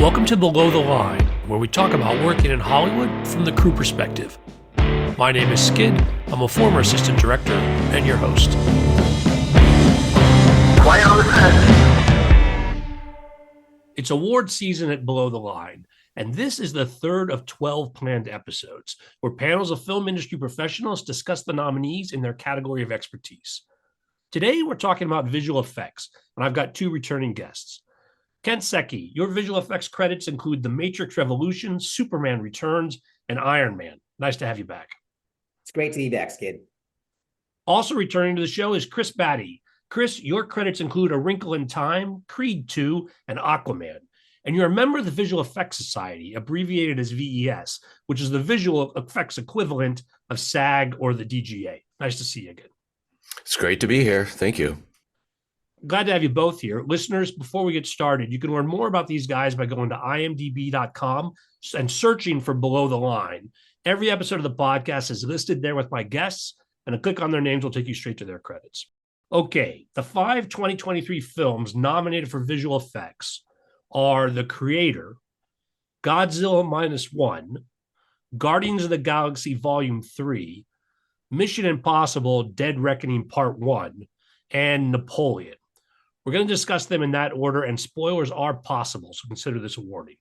Welcome to Below the Line, where we talk about working in Hollywood from the crew perspective. My name is Skid. I'm a former assistant director and your host. Quiet on the set. It's award season at Below the Line, and this is the third of 12 planned episodes, where panels of film industry professionals discuss the nominees in their category of expertise. Today, we're talking about visual effects, and I've got two returning guests. Kent Secchi, your visual effects credits include The Matrix Revolutions, Superman Returns, and Iron Man. Nice to have you back. It's great to be back, Skid. Also returning to the show is Chris Batty. Chris, your credits include A Wrinkle in Time, Creed 2, and Aquaman. And you're a member of the Visual Effects Society, abbreviated as VES, which is the visual effects equivalent of SAG or the DGA. Nice to see you again. It's great to be here. Thank you. Glad to have you both here. Listeners, before we get started, you can learn more about these guys by going to imdb.com and searching for Below the Line. Every episode of the podcast is listed there with my guests, and a click on their names will take you straight to their credits. Okay, the 5 2023 films nominated for visual effects are The Creator, Godzilla Minus One, Guardians of the Galaxy Volume 3, Mission Impossible Dead Reckoning Part 1, and Napoleon. We're going to discuss them in that order, and spoilers are possible, so consider this a warning.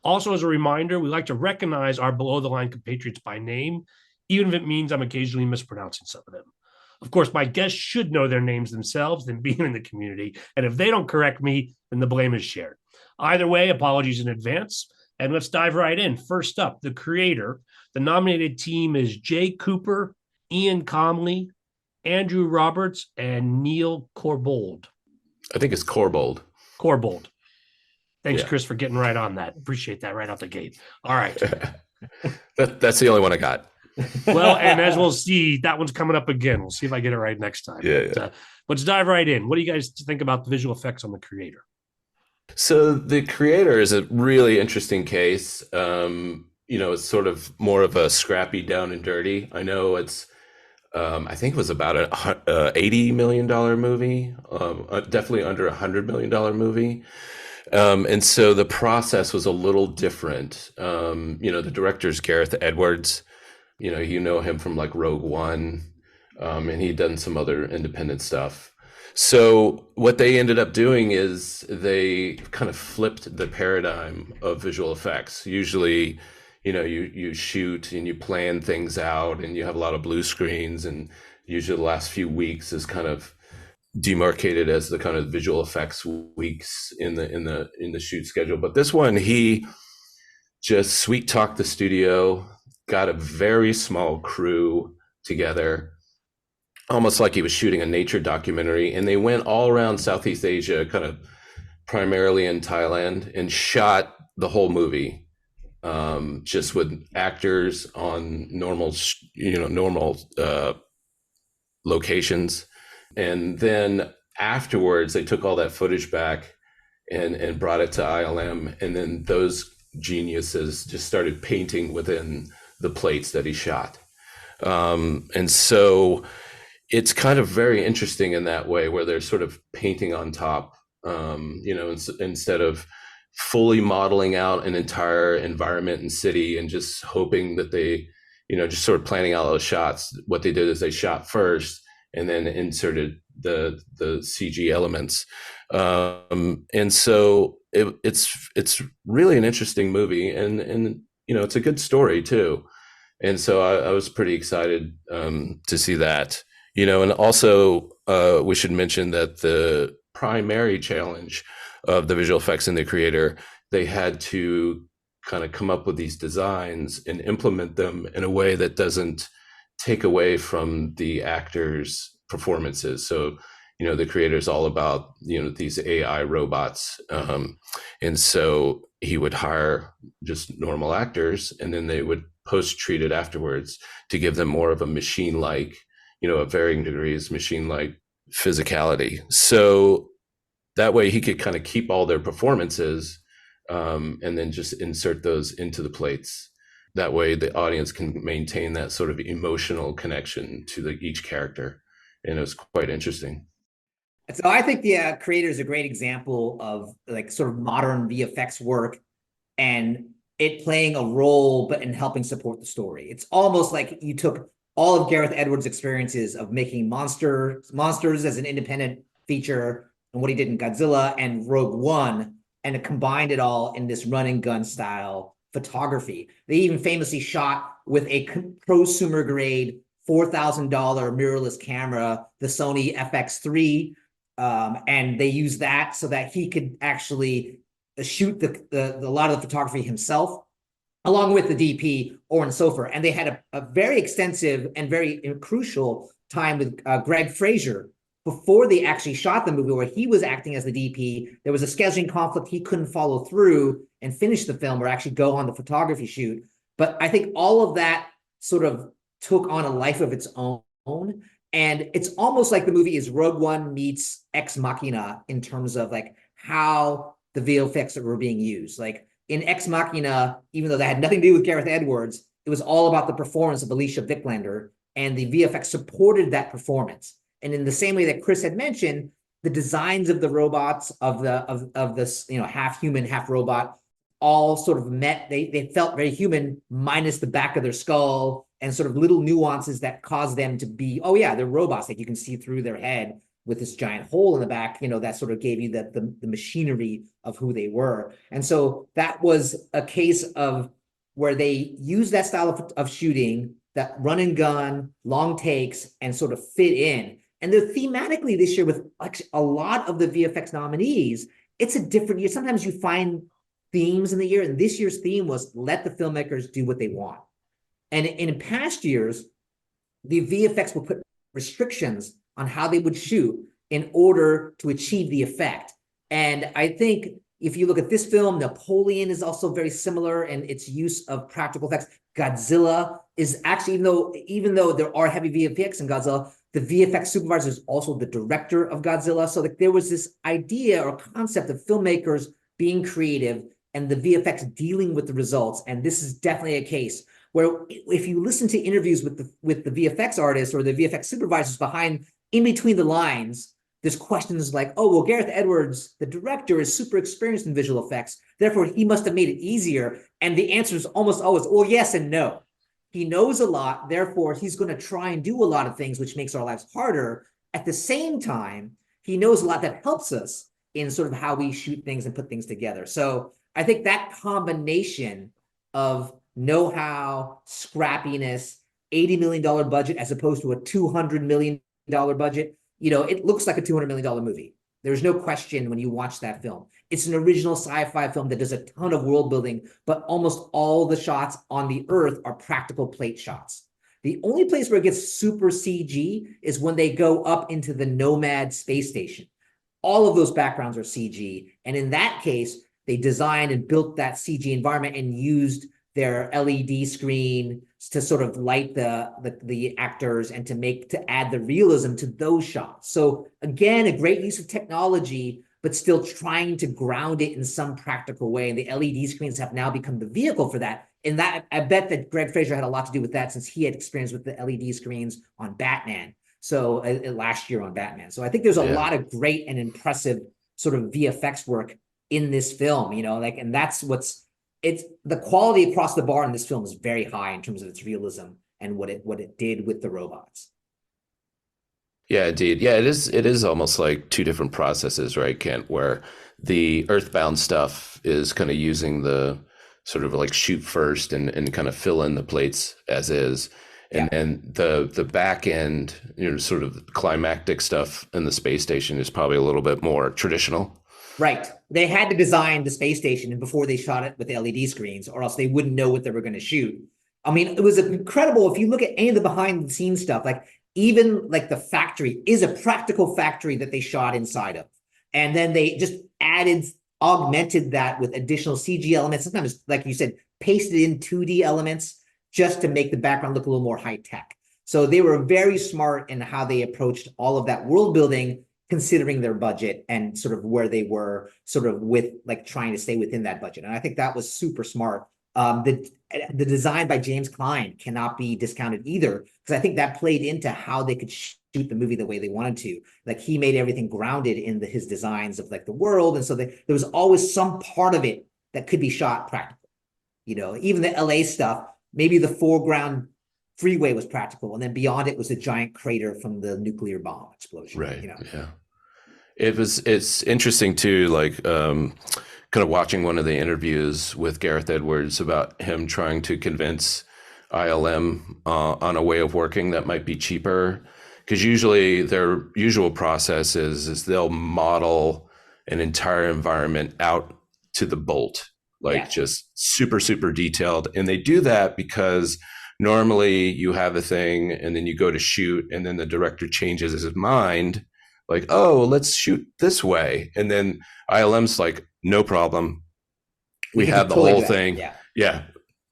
Also, as a reminder, we like to recognize our below-the-line compatriots by name, even if it means I'm occasionally mispronouncing some of them. Of course, my guests should know their names themselves, than being in the community, and if they don't correct me, then the blame is shared. Either way, apologies in advance, and let's dive right in. First up, The Creator. The nominated team is Jay Cooper, Ian Comley, Andrew Roberts, and Neil Corbould. I think it's Corbould. Corbould. Thanks, Yeah. Chris, for getting right on that. Appreciate that right out the gate. All right. That's the only one I got. Well, and as we'll see, that one's coming up again. We'll see if I get it right next time. Yeah. But, let's dive right in. What do you guys think about the visual effects on The Creator? So The Creator is a really interesting case. It's sort of more of a scrappy down and dirty. I know it's, I think it was about a $80 million movie, definitely under $100 million movie. And so the process was a little different. The director's Gareth Edwards. You know him from like Rogue One, and he'd done some other independent stuff. So what they ended up doing is they kind of flipped the paradigm of visual effects. Usually, you shoot and you plan things out and you have a lot of blue screens, and usually the last few weeks is kind of demarcated as the kind of visual effects weeks in the shoot schedule. But this one, he just sweet talked the studio, got a very small crew together, almost like he was shooting a nature documentary, and they went all around Southeast Asia, kind of primarily in Thailand, and shot the whole movie. Just with actors on normal locations. And then afterwards, they took all that footage back and brought it to ILM. And then those geniuses just started painting within the plates that he shot. And so it's kind of very interesting in that way, where they're sort of painting on top, instead of fully modeling out an entire environment and city and just hoping that they, just sort of planning out those shots. What they did is they shot first and then inserted the CG elements. And so it's really an interesting movie, and it's a good story too. And so I was pretty excited to see that, and also we should mention that the primary challenge of the visual effects in The Creator, they had to kind of come up with these designs and implement them in a way that doesn't take away from the actors' performances. So, The Creator is all about, these AI robots. And so he would hire just normal actors, and then they would post-treat it afterwards to give them more of a machine-like, at varying degrees, machine-like physicality. So that way he could kind of keep all their performances, and then just insert those into the plates. That way the audience can maintain that sort of emotional connection to each character. And it was quite interesting. So I think the creator is a great example of like sort of modern VFX work and it playing a role, but in helping support the story. It's almost like you took all of Gareth Edwards' experiences of making monsters as an independent feature and what he did in Godzilla and Rogue One, and it combined it all in this run and gun style photography. They even famously shot with a prosumer grade $4,000 mirrorless camera, the Sony FX3, and they used that so that he could actually shoot a lot of the photography himself, along with the DP Oren Sofer. And they had a very extensive and very crucial time with Greg Fraser before they actually shot the movie, where he was acting as the DP. There was a scheduling conflict. He couldn't follow through and finish the film or actually go on the photography shoot. But I think all of that sort of took on a life of its own. And it's almost like the movie is Rogue One meets Ex Machina in terms of like how the VFX that were being used. Like in Ex Machina, even though that had nothing to do with Gareth Edwards, it was all about the performance of Alicia Vikander, and the VFX supported that performance. And in the same way that Chris had mentioned, the designs of the robots of this half human, half robot all sort of met. They felt very human, minus the back of their skull and sort of little nuances that caused them to be, oh yeah, they're robots. Like you can see through their head with this giant hole in the back, that sort of gave you the machinery of who they were. And so that was a case of where they used that style of shooting, that run and gun, long takes, and sort of fit in. And thematically this year, with actually a lot of the VFX nominees, it's a different year. Sometimes you find themes in the year, and this year's theme was let the filmmakers do what they want. And in past years, the VFX would put restrictions on how they would shoot in order to achieve the effect. And I think if you look at this film, Napoleon is also very similar in its use of practical effects. Godzilla is actually, even though there are heavy VFX in Godzilla, the VFX supervisor is also the director of Godzilla. So there was this idea or concept of filmmakers being creative and the VFX dealing with the results. And this is definitely a case where if you listen to interviews with the VFX artists or the VFX supervisors behind, in between the lines, there's questions like, oh, well, Gareth Edwards, the director, is super experienced in visual effects, therefore he must have made it easier. And the answer is almost always, well, yes and no. He knows a lot, therefore he's going to try and do a lot of things, which makes our lives harder. At the same time, he knows a lot that helps us in sort of how we shoot things and put things together. So I think that combination of know-how, scrappiness, $80 million budget as opposed to a $200 million budget, it looks like a $200 million movie. There's no question when you watch that film. It's an original sci-fi film that does a ton of world building, but almost all the shots on the Earth are practical plate shots. The only place where it gets super CG is when they go up into the Nomad space station. All of those backgrounds are CG. And in that case, they designed and built that CG environment and used their LED screen to sort of light the actors and to add the realism to those shots. So again, a great use of technology, but still trying to ground it in some practical way. And the LED screens have now become the vehicle for that. And that, I bet that Greg Fraser had a lot to do with that, since he had experience with the LED screens on Batman. So last year on Batman. So I think there's a lot of great and impressive sort of VFX work in this film, and that's it's the quality across the bar in this film is very high in terms of its realism and what it did with the robots. Yeah, indeed. Yeah, it is almost like two different processes, right, Kent, where the Earthbound stuff is kind of using the sort of like shoot first and kind of fill in the plates as is. And then the back end, sort of climactic stuff in the space station is probably a little bit more traditional. Right. They had to design the space station before they shot it with the LED screens, or else they wouldn't know what they were going to shoot. I mean, it was incredible. If you look at any of the behind the scenes stuff, like even like the factory is a practical factory that they shot inside of. And then they just augmented that with additional CG elements. Sometimes, like you said, pasted in 2D elements just to make the background look a little more high tech. So they were very smart in how they approached all of that world building, considering their budget and sort of where they were sort of with like trying to stay within that budget. And I think that was super smart. the design by James Cline cannot be discounted either, because I think that played into how they could shoot the movie the way they wanted to. Like, he made everything grounded in his designs of like the world, and so there was always some part of it that could be shot practical. You know, even the LA stuff, maybe the foreground freeway was practical, and then beyond it was a giant crater from the nuclear bomb explosion. Right. You know? Yeah. It's interesting too, like kind of watching one of the interviews with Gareth Edwards about him trying to convince ILM on a way of working that might be cheaper. Because usually their usual process is they'll model an entire environment out to the bolt, like just super, super detailed. And they do that because normally you have a thing and then you go to shoot and then the director changes his mind, like, oh, let's shoot this way. And then ILM's like, no problem. We have the whole thing. Yeah.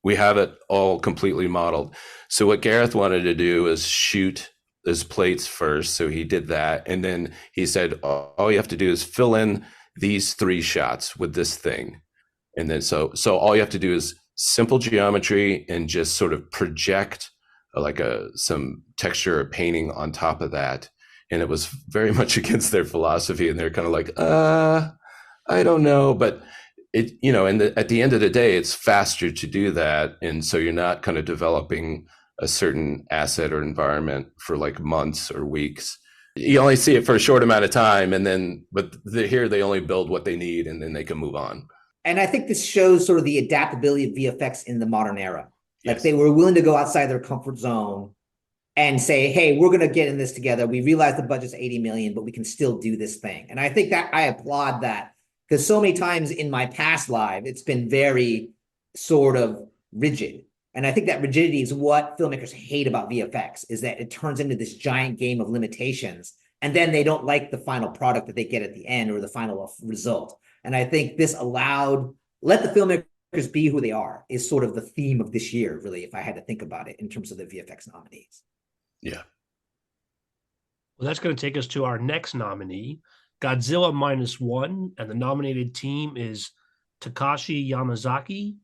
We have it all completely modeled. So what Gareth wanted to do is shoot his plates first. So he did that. And then he said, all you have to do is fill in these 3 shots with this thing. And then so all you have to do is simple geometry and just sort of project like some texture or painting on top of that. And it was very much against their philosophy. And they're kind of like, I don't know. But it, you know, and at the end of the day, it's faster to do that. And so you're not kind of developing a certain asset or environment for like months or weeks. You only see it for a short amount of time. And then, but here they only build what they need and then they can move on. And I think this shows sort of the adaptability of VFX in the modern era. Like, they were willing to go outside their comfort zone and say, hey, we're going to get in this together. We realize the budget's 80 million, but we can still do this thing. And I think that I applaud that, because so many times in my past life, it's been very sort of rigid. And I think that rigidity is what filmmakers hate about VFX, is that it turns into this giant game of limitations. And then they don't like the final product that they get at the end or the final result. And I think this let the filmmakers be who they are is sort of the theme of this year, really, if I had to think about it in terms of the VFX nominees. Yeah. Well, that's going to take us to our next nominee, Godzilla Minus One. And the nominated team is Takashi Yamazaki,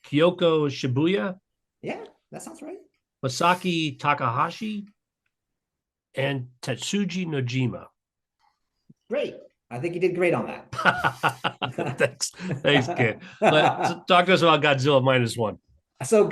Kyoko Shibuya. Yeah, that sounds right. Masaki Takahashi, and Tetsuji Nojima. Great. I think you did great on that. Thanks, kid. Talk to us about Godzilla Minus One. So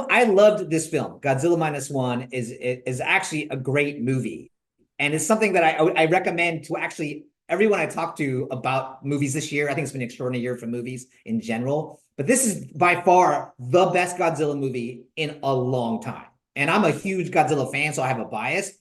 I loved this film. Godzilla Minus One is actually a great movie. And it's something that I recommend to actually everyone I talk to about movies this year. I think it's been an extraordinary year for movies in general. But this is by far the best Godzilla movie in a long time. And I'm a huge Godzilla fan, so I have a bias.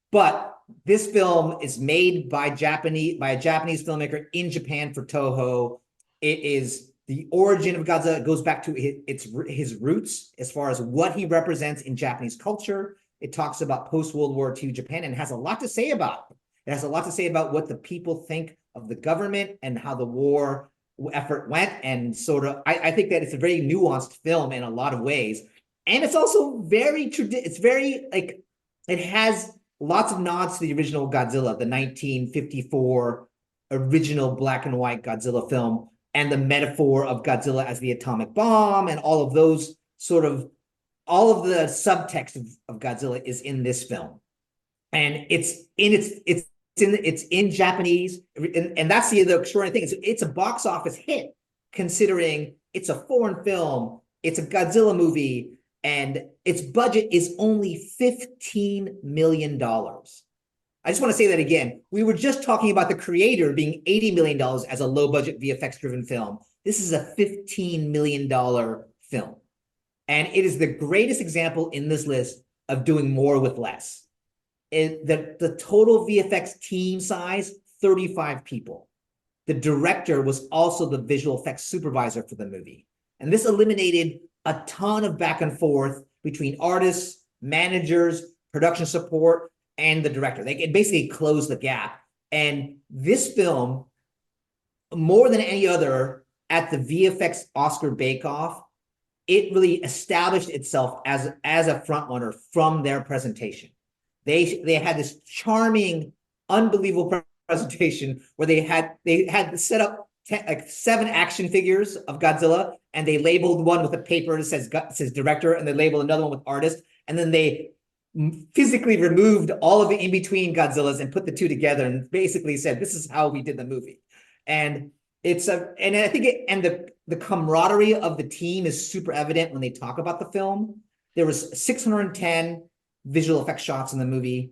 But this film is made by a Japanese filmmaker in Japan for Toho. It is the origin of Godzilla. It goes back to his roots as far as what he represents in Japanese culture. It talks about post-World War II Japan and has a lot to say about it. It has a lot to say about what the people think of the government and how the war effort went. And sort of, I think that it's a very nuanced film in a lot of ways. And it's also it has lots of nods to the original Godzilla, the 1954 original black and white Godzilla film, and the metaphor of Godzilla as the atomic bomb, and all of those all of the subtext of Godzilla is in this film. And it's in Japanese, and that's the extraordinary thing. It's a box office hit, considering it's a foreign film, it's a Godzilla movie, and its budget is only $15 million. I just want to say that again. We were just talking about The Creator being $80 million as a low-budget VFX-driven film. This is a $15 million film. And it is the greatest example in this list of doing more with less. The total VFX team size, 35 people. The director was also the visual effects supervisor for the movie. And this eliminated a ton of back and forth between artists, managers, production support, and the director. It basically closed the gap. And this film, more than any other at the VFX Oscar Bake-Off, it really established itself as a frontrunner from their presentation. They had this charming, unbelievable presentation where they had set up like 7 action figures of Godzilla, and they labeled one with a paper that says director, and they labeled another one with artist, and then they physically removed all of the in-between Godzillas and put the two together and basically said, this is how we did the movie. And and I think the camaraderie of the team is super evident when they talk about the film. There was 610 visual effects shots in the movie.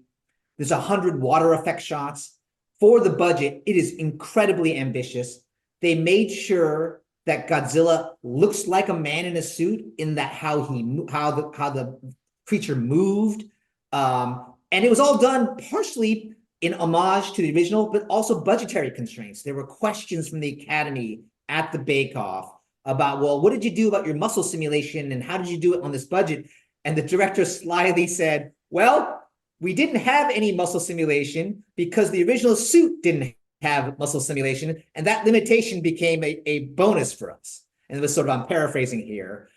There's 100 water effect shots. For the budget, it is incredibly ambitious. They made sure that Godzilla looks like a man in a suit in that how the creature moved. And it was all done partially in homage to the original, but also budgetary constraints. There were questions from the Academy at the bake-off about, well, what did you do about your muscle simulation and how did you do it on this budget? And the director slyly said, well, we didn't have any muscle simulation because the original suit didn't have muscle simulation, and that limitation became a bonus for us. And it was sort of, I'm paraphrasing here.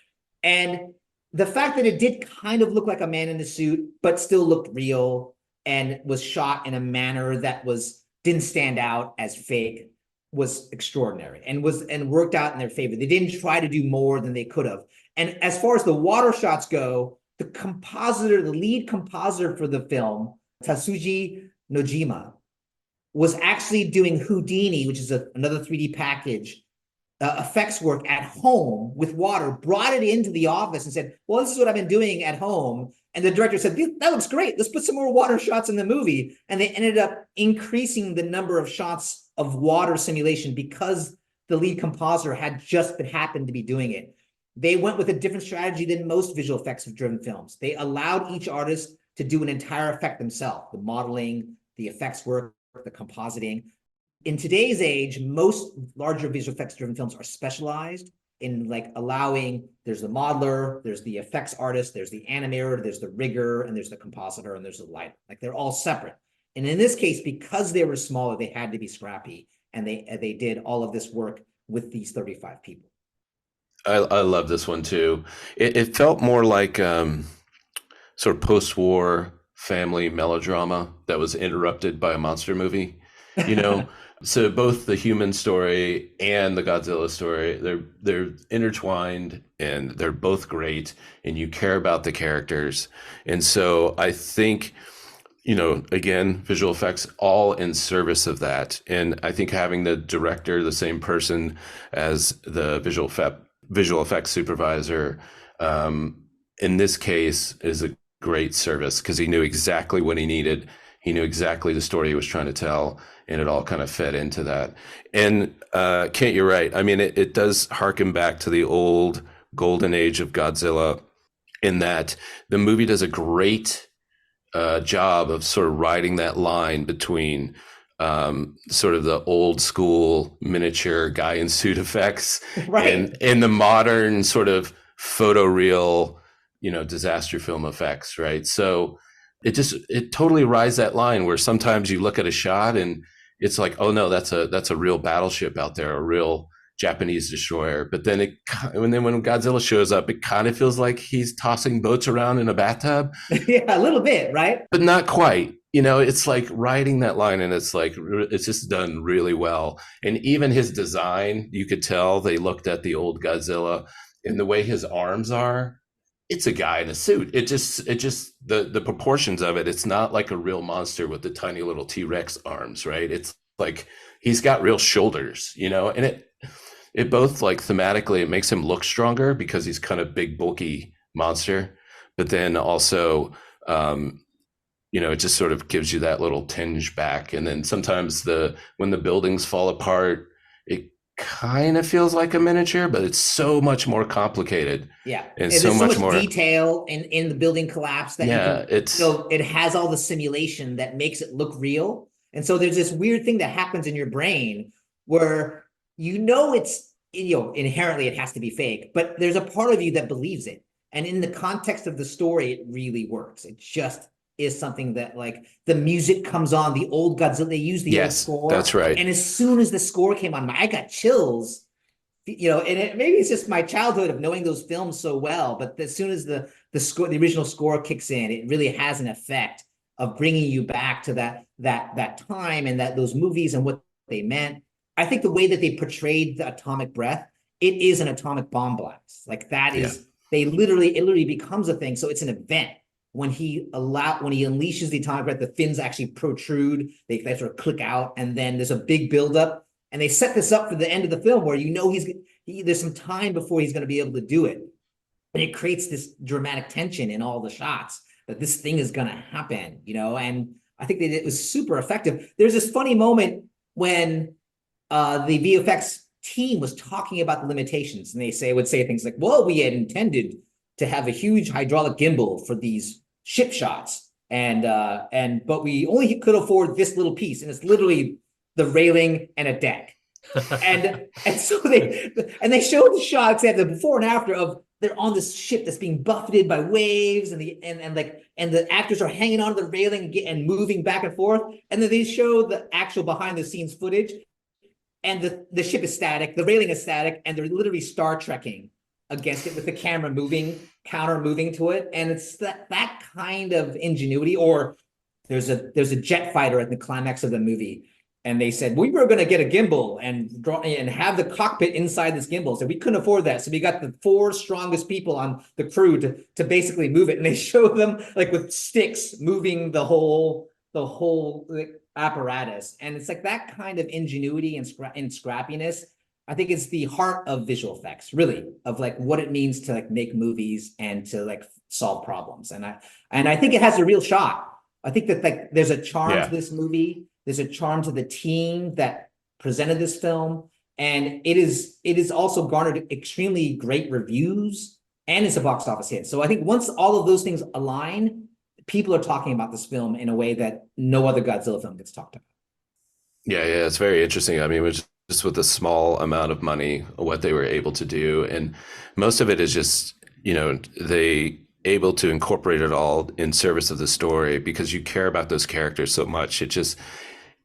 And the fact that it did kind of look like a man in a suit, but still looked real and was shot in a manner that didn't stand out as fake was extraordinary and worked out in their favor. They didn't try to do more than they could have. And as far as the water shots go, the lead compositor for the film, Tatsuji Nojima, was actually doing Houdini, which is another 3D package, effects work at home with water, brought it into the office and said, well, this is what I've been doing at home. And the director said, that looks great. Let's put some more water shots in the movie. And they ended up increasing the number of shots of water simulation because the lead compositor had just happened to be doing it. They went with a different strategy than most visual effects driven films. They allowed each artist to do an entire effect themselves, the modeling, the effects work, the compositing. In today's age, most larger visual effects driven films are specialized in like allowing, there's the modeler, there's the effects artist, there's the animator, there's the rigger, and there's the compositor, and there's the lighter. Like they're all separate. And in this case, because they were smaller, they had to be scrappy, and they did all of this work with these 35 people. I love this one too. It felt more like sort of post-war family melodrama that was interrupted by a monster movie, you know. So both the human story and the Godzilla story, they're intertwined and they're both great, and you care about the characters. And so I think, you know, again, visual effects all in service of that. And I think having the director, the same person as the visual effects supervisor, in this case is a great service because he knew exactly what he needed. He knew exactly the story he was trying to tell, and it all kind of fed into that. And Kent, you're right. I mean, it does harken back to the old golden age of Godzilla in that the movie does a great job of sort of riding that line between sort of the old school miniature guy in suit effects Right. and the modern sort of photoreal, you know, disaster film effects, right? So it totally rides that line where sometimes you look at a shot and it's like, oh no, that's a real battleship out there, a real Japanese destroyer. But then when Godzilla shows up, it kind of feels like he's tossing boats around in a bathtub. Yeah, a little bit, right? But not quite. You know, it's like riding that line, and it's like, it's just done really well. And even his design, you could tell they looked at the old Godzilla and the way his arms are. It's a guy in a suit. It just the proportions of it. It's not like a real monster with the tiny little T-Rex arms, right? It's like he's got real shoulders, you know, and it both like thematically it makes him look stronger because he's kind of big, bulky monster, but then also, you know, it just sort of gives you that little tinge back. And then sometimes when the buildings fall apart, it kind of feels like a miniature, but it's so much more complicated. Yeah, and there's so much more more detail in the building collapse that it has all the simulation that makes it look real. And so there's this weird thing that happens in your brain where you know it's, you know, inherently it has to be fake, but there's a part of you that believes it. And in the context of the story, it really works. It just is something that, like, the music comes on, the old Godzilla, they use the old score. That's right. And as soon as the score came on, I got chills, you know, and maybe it's just my childhood of knowing those films so well, but as soon as the original score kicks in, it really has an effect of bringing you back to that time and those movies and what they meant. I think the way that they portrayed the atomic breath, it is an atomic bomb blast. Like that is, it literally becomes a thing. So it's an event. When he unleashes the atomic breath, the fins actually protrude, they sort of click out, and then there's a big buildup. And they set this up for the end of the film where there's some time before he's going to be able to do it. And it creates this dramatic tension in all the shots that this thing is going to happen, and I think that it was super effective. There's this funny moment when the VFX team was talking about the limitations, and would say things like, well, we had intended to have a huge hydraulic gimbal for these ship shots, but we only could afford this little piece, and it's literally the railing and a deck. and so they showed the shots, they have the before and after of they're on this ship that's being buffeted by waves, and the actors are hanging onto the railing and moving back and forth, and then they show the actual behind the scenes footage, and the ship is static, the railing is static, and they're literally Star Trekking against it with the camera counter moving to it, and it's that kind of ingenuity. Or there's a jet fighter at the climax of the movie, and they said we were going to get a gimbal and have the cockpit inside this gimbal, so we couldn't afford that, so we got the 4 strongest people on the crew to basically move it, and they show them like with sticks moving the whole like, apparatus. And it's like that kind of ingenuity and scrappiness, I think, is the heart of visual effects, really, of like what it means to like make movies and to like solve problems. And I think it has a real shot. I think that like there's a charm to this movie. There's a charm to the team that presented this film, and it is also garnered extremely great reviews, and it's a box office hit. So I think once all of those things align, people are talking about this film in a way that no other Godzilla film gets talked about. Yeah, it's very interesting. I mean, it was just with a small amount of money, what they were able to do, and most of it is just, they able to incorporate it all in service of the story, because you care about those characters so much. It just,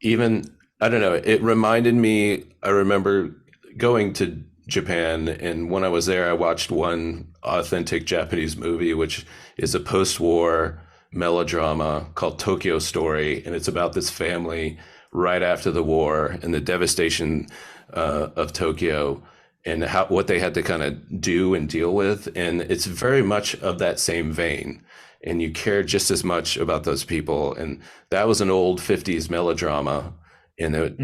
even, I don't know, it reminded me, I remember going to Japan, and when I was there, I watched one authentic Japanese movie, which is a post-war melodrama called Tokyo Story, and it's about this family right after the war and the devastation of Tokyo, and what they had to kind of do and deal with. And it's very much of that same vein, and you care just as much about those people. And that was an old 50s melodrama, and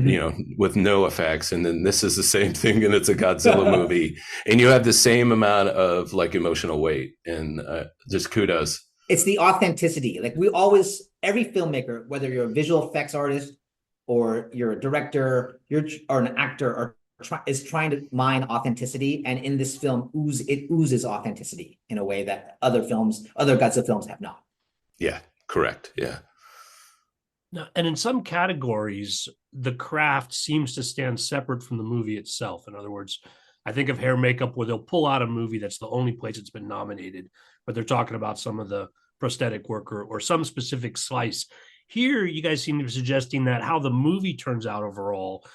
with no effects. And then this is the same thing, and it's a Godzilla movie, and you have the same amount of like emotional weight, and just kudos. It's the authenticity. Like every filmmaker, whether you're a visual effects artist or you're a director, or an actor, is trying to mine authenticity. And in this film, it oozes authenticity in a way that other Godzilla films have not. Yeah, correct. Yeah. Now, and in some categories, the craft seems to stand separate from the movie itself. In other words, I think of hair makeup, where they'll pull out a movie that's the only place it's been nominated, but they're talking about some of the prosthetic work or some specific slice. Here, you guys seem to be suggesting that how the movie turns out overall,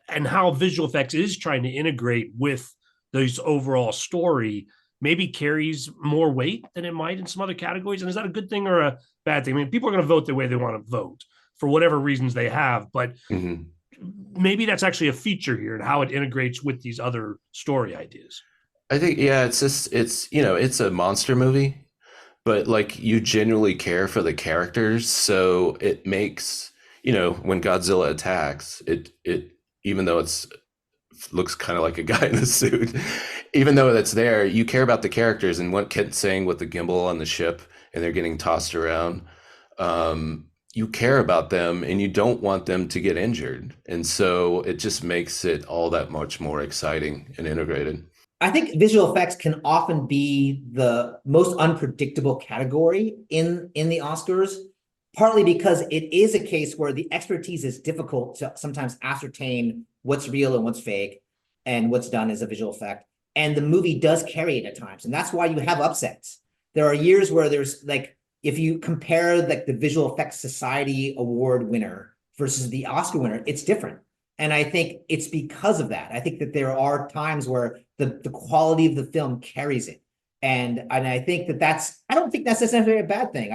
and how visual effects is trying to integrate with this overall story, maybe carries more weight than it might in some other categories. And is that a good thing or a bad thing? I mean, people are going to vote the way they want to vote for whatever reasons they have, but maybe that's actually a feature here and how it integrates with these other story ideas. I think, it's a monster movie, but like you genuinely care for the characters. So it makes, when Godzilla attacks, it even though looks kind of like a guy in a suit, even though that's there, you care about the characters. And what Kent's saying with the gimbal on the ship and they're getting tossed around, you care about them and you don't want them to get injured. And so it just makes it all that much more exciting and integrated. I think visual effects can often be the most unpredictable category in the Oscars, partly because it is a case where the expertise is difficult to sometimes ascertain what's real and what's fake and what's done as a visual effect. And the movie does carry it at times. And that's why you have upsets. There are years where there's like, if you compare like the Visual Effects Society Award winner versus the Oscar winner, it's different. And I think it's because of that. I think that there are times where the quality of the film carries it. And I think I don't think that's necessarily a bad thing.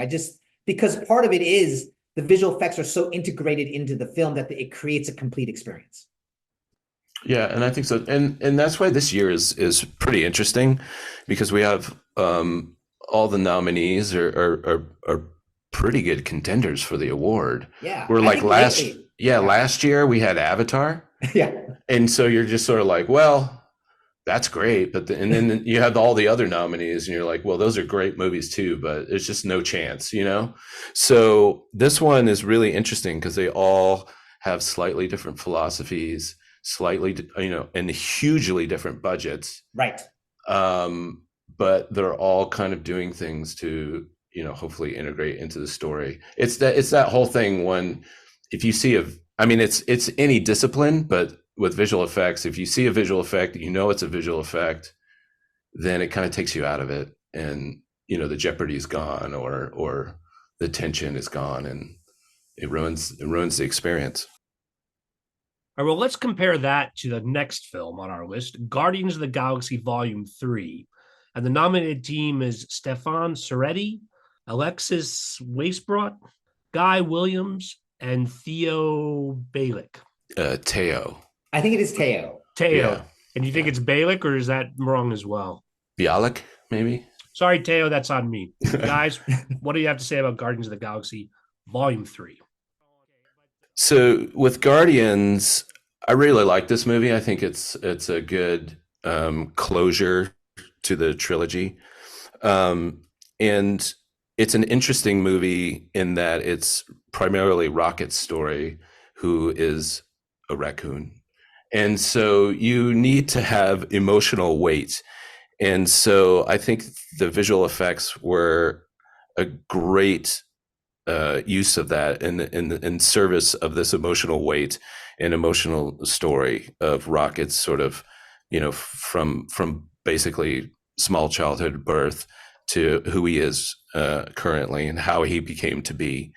Because part of it is the visual effects are so integrated into the film that it creates a complete experience. Yeah, and I think so, and that's why this year is pretty interesting, because we have all the nominees are pretty good contenders for the award. Yeah, We're I like think lately, yeah, last year we had Avatar, yeah, and so you're just sort of like, well, that's great, but and then you have all the other nominees, and you're like, well, those are great movies too, but there's just no chance, you know. So this one is really interesting because they all have slightly different philosophies, slightly, and hugely different budgets. right. Um, but they're all kind of doing things to, hopefully integrate into the story. It's that whole thing when, if you see I mean, it's any discipline, but with visual effects, if you see a visual effect, it's a visual effect, then it kind of takes you out of it, and the jeopardy is gone, or the tension is gone, and it ruins the experience. All right, well, let's compare that to the next film on our list, Guardians of the Galaxy Volume 3. And the nominated team is Stefan Soretti, Alexis Weisbrot, Guy Williams, and Theo Balick. Teo. I think it is Teo. Teo. Yeah. And you think it's Balick, or is that wrong as well? Bialik, maybe? Sorry, Teo, that's on me. Guys, what do you have to say about Guardians of the Galaxy Volume 3? So with Guardians, I really like this movie. I think it's a good closure to the trilogy. And it's an interesting movie in that it's primarily Rocket's story, who is a raccoon. And so you need to have emotional weight. And so I think the visual effects were a great use of that in service of this emotional weight and emotional story of Rocket's sort of, from basically small childhood birth to who he is currently and how he became to be.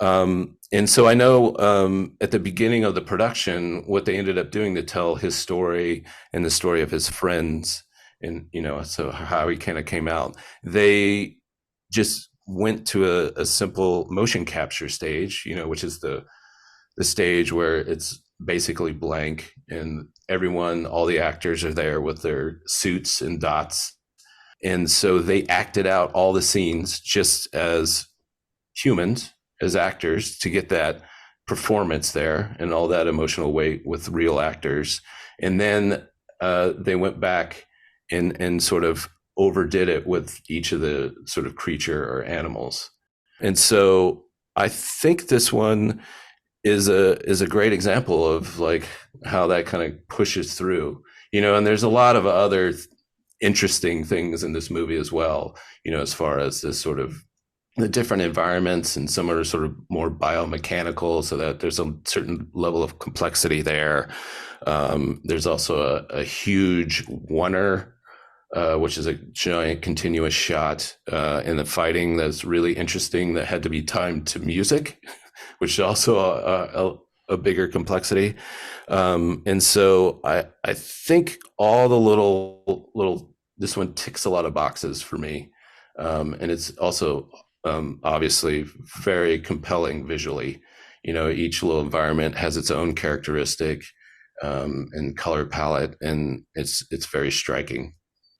And so I know at the beginning of the production, what they ended up doing to tell his story and the story of his friends, and so how he kind of came out, they just went to a simple motion capture stage, which is the stage where it's basically blank, and all the actors are there with their suits and dots. And so they acted out all the scenes just as humans, as actors, to get that performance there and all that emotional weight with real actors. And then they went back and sort of overdid it with each of the sort of creature or animals. And so I think this one is a great example of like how that kind of pushes through, and there's a lot of other interesting things in this movie as well, as far as this sort of the different environments, and some are sort of more biomechanical, so that there's a certain level of complexity there. There's also a huge oneer, which is a giant continuous shot in the fighting that's really interesting, that had to be timed to music, which is also a bigger complexity. And so I think all the little this one ticks a lot of boxes for me. And it's also obviously very compelling visually. Each little environment has its own characteristic and color palette, and it's very striking.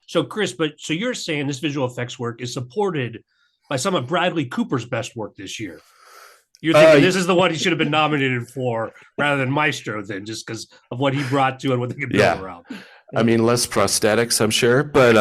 So, Chris, so you're saying this visual effects work is supported by some of Bradley Cooper's best work this year? You're thinking this is the one he should have been nominated for rather than Maestro, then, just because of what he brought to it, what they could build around. I mean, less prosthetics, I'm sure, but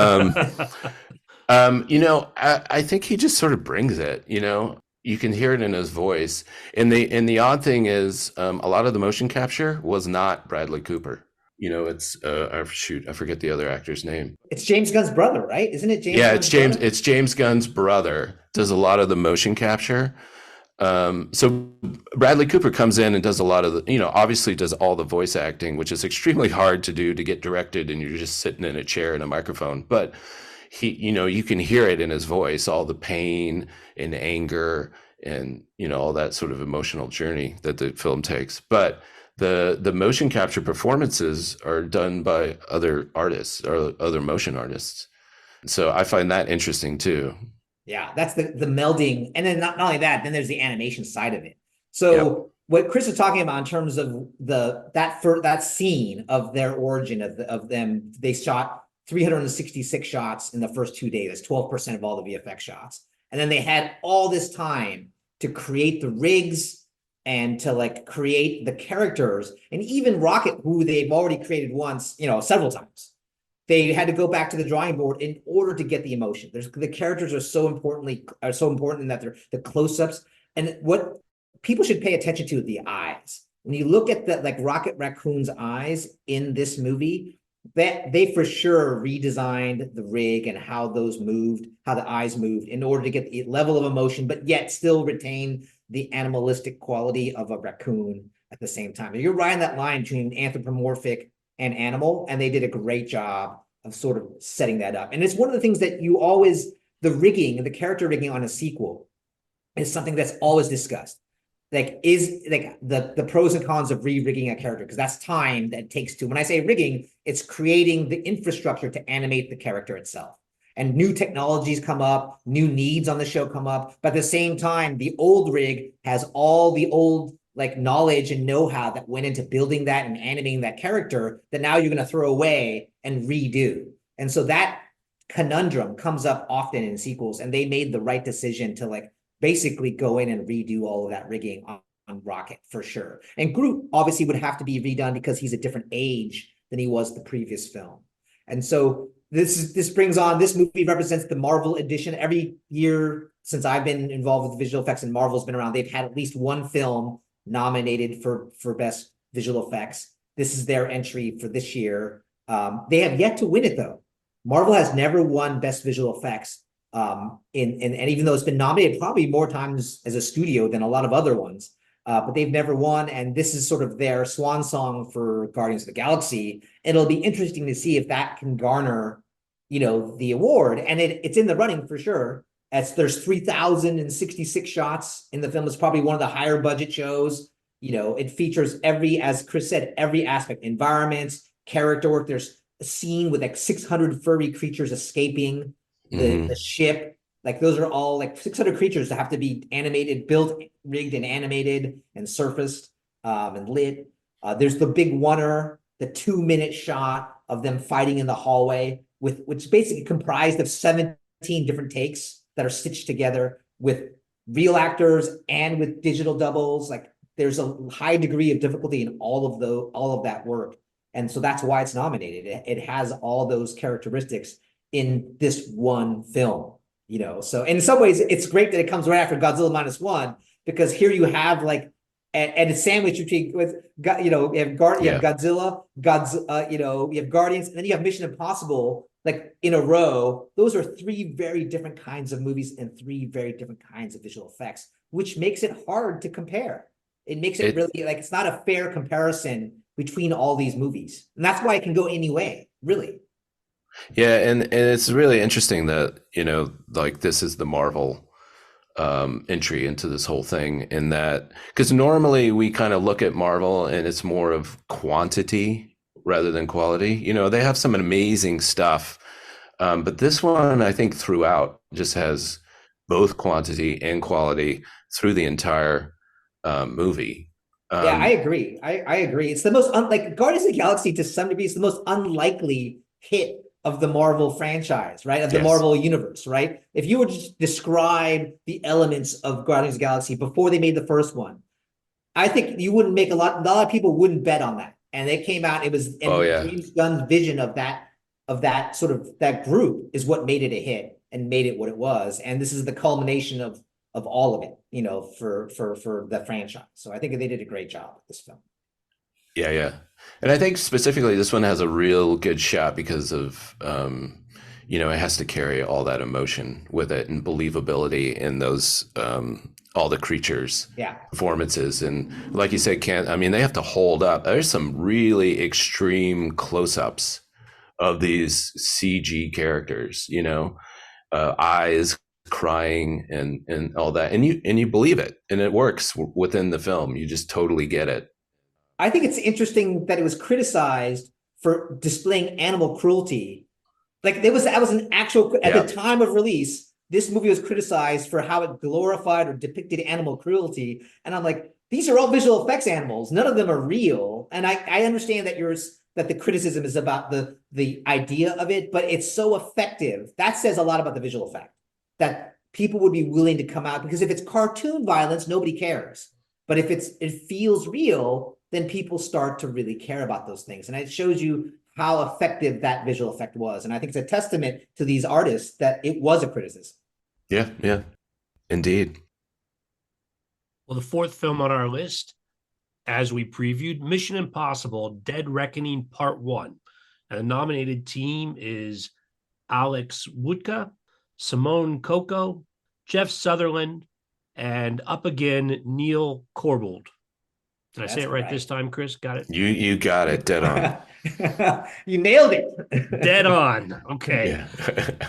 I think he just sort of brings it. You can hear it in his voice, and the odd thing is, a lot of the motion capture was not Bradley Cooper. It's I forget the other actor's name. It's James Gunn's brother, right? Isn't it James? Yeah, Gunn's it's James. brother? It's James Gunn's brother. Does a lot of the motion capture. So Bradley Cooper comes in and does a lot of the, obviously does all the voice acting, which is extremely hard to do, to get directed, and you're just sitting in a chair and a microphone. But he, you can hear it in his voice, all the pain and anger and, all that sort of emotional journey that the film takes. But the motion capture performances are done by other artists or other motion artists. So I find that interesting too. Yeah, that's the melding. And then not only that, then there's the animation side of it. So what Chris is talking about in terms of that scene of their origin of them, they shot 366 shots in the first 2 days. That's 12% of all the VFX shots. And then they had all this time to create the rigs and to like create the characters, and even Rocket, who they've already created once, several times. They had to go back to the drawing board in order to get the emotion. The characters are so important in that they're the close-ups. And what people should pay attention to the eyes. When you look at the like Rocket Raccoon's eyes in this movie, that they for sure redesigned the rig and how those moved, how the eyes moved in order to get the level of emotion, but yet still retain the animalistic quality of a raccoon at the same time. You're riding that line between anthropomorphic and animal, and they did a great job of sort of setting that up. And it's one of the things that the rigging and the character rigging on a sequel is something that's always discussed. Like, is like the pros and cons of re-rigging a character, because that's time that it takes to, when I say rigging, it's creating the infrastructure to animate the character itself. And new technologies come up, new needs on the show come up, but at the same time, the old rig has all the old like knowledge and know-how that went into building that and animating that character that now you're going to throw away and redo. And so that conundrum comes up often in sequels, and they made the right decision to like basically go in and redo all of that rigging on Rocket for sure. And Groot obviously would have to be redone because he's a different age than he was the previous film. And so this movie represents the Marvel edition. Every year since I've been involved with visual effects and Marvel's been around, they've had at least one film nominated for best visual effects. This is their entry for this year. They have yet to win it though. Marvel has never won best visual effects. And even though it's been nominated probably more times as a studio than a lot of other ones, but they've never won. And this is sort of their swan song for Guardians of the Galaxy. It'll be interesting to see if that can garner, the award. And it's in the running for sure. As there's 3,066 shots in the film. It's probably one of the higher budget shows. It features as Chris said, every aspect, environments, character work. There's a scene with like 600 furry creatures escaping the ship. Like those are all like 600 creatures that have to be animated, built, rigged, and animated and surfaced and lit. There's the big oneer, the 2-minute shot of them fighting in the hallway, which is basically comprised of 17 different takes that are stitched together with real actors and with digital doubles. Like there's a high degree of difficulty in all of that work. And so that's why it's nominated. It has all those characteristics in this one film, So in some ways, it's great that it comes right after Godzilla Minus One, because here you have like and it's sandwiched between you have Godzilla, you have Guardians, and then you have Mission Impossible, like in a row. Those are 3 very different kinds of movies and 3 very different kinds of visual effects, which makes it hard to compare. It makes it really like it's not a fair comparison between all these movies, and that's why it can go any way, really. Yeah, and it's really interesting that like this is the Marvel entry into this whole thing, in that because normally we kind of look at Marvel and it's more of quantity rather than quality. They have some amazing stuff, but this one I think throughout just has both quantity and quality through the entire movie. Yeah, I agree. I agree. It's the most like Guardians of the Galaxy to some degree is the most unlikely hit of the Marvel franchise, right? Of the Marvel universe, right? If you were to just describe the elements of Guardians of the Galaxy before they made the first one, I think you wouldn't make a lot of people wouldn't bet on that. And they came out, it was James Gunn's vision of that sort of that group is what made it a hit and made it what it was. And this is the culmination of all of it, for the franchise. So I think they did a great job with this film. Yeah. And I think specifically this one has a real good shot because of, it has to carry all that emotion with it and believability in those, all the creatures, performances. And like you said, they have to hold up. There's some really extreme close-ups of these CG characters, eyes crying and all that. And you believe it, and it works within the film. You just totally get it. I think it's interesting that it was criticized for displaying animal cruelty. Like that was an actual, at the time of release, this movie was criticized for how it glorified or depicted animal cruelty. And I'm like, these are all visual effects animals. None of them are real. And I understand that that the criticism is about the idea of it, but it's so effective. That says a lot about the visual effect, that people would be willing to come out, because if it's cartoon violence, nobody cares. But if it feels real, then people start to really care about those things. And it shows you how effective that visual effect was. And I think it's a testament to these artists that it was a criticism. Yeah, yeah, indeed. Well, the fourth film on our list, as we previewed, Mission Impossible Dead Reckoning Part 1. And the nominated team is Alex Woodka, Simone Coco, Jeff Sutherland, and up again, Neil Corbould. Did I say it right this time, Chris? Got it? You got it dead on. You nailed it. Dead on. Okay.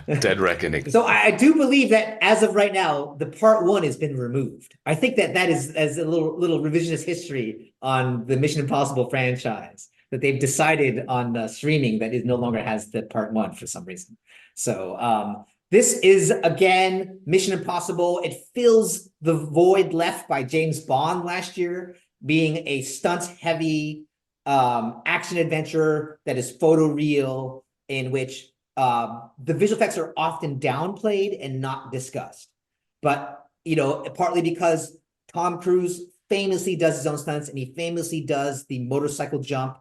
Yeah. Dead Reckoning. So I do believe that as of right now, the part 1 has been removed. I think that is as a little revisionist history on the Mission Impossible franchise, that they've decided on streaming that it no longer has the part 1 for some reason. So this is, again, Mission Impossible. It fills the void left by James Bond last year, being a stunt-heavy action adventure that is photoreal, in which the visual effects are often downplayed and not discussed. But, partly because Tom Cruise famously does his own stunts, and he famously does the motorcycle jump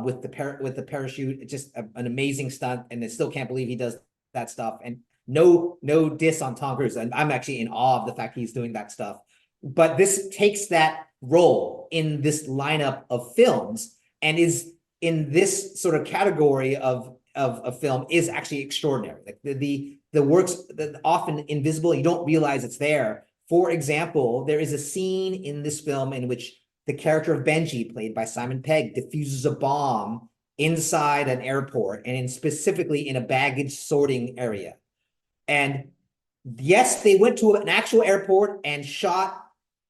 with the parachute. It's just an amazing stunt, and I still can't believe he does that stuff. And no diss on Tom Cruise. And I'm actually in awe of the fact he's doing that stuff. But this takes that role in this lineup of films, and is in this sort of category of film is actually extraordinary. Like the works that often invisible, you don't realize it's there. For example, there is a scene in this film in which the character of Benji, played by Simon Pegg, diffuses a bomb inside an airport, and specifically in a baggage sorting area. And yes, they went to an actual airport and shot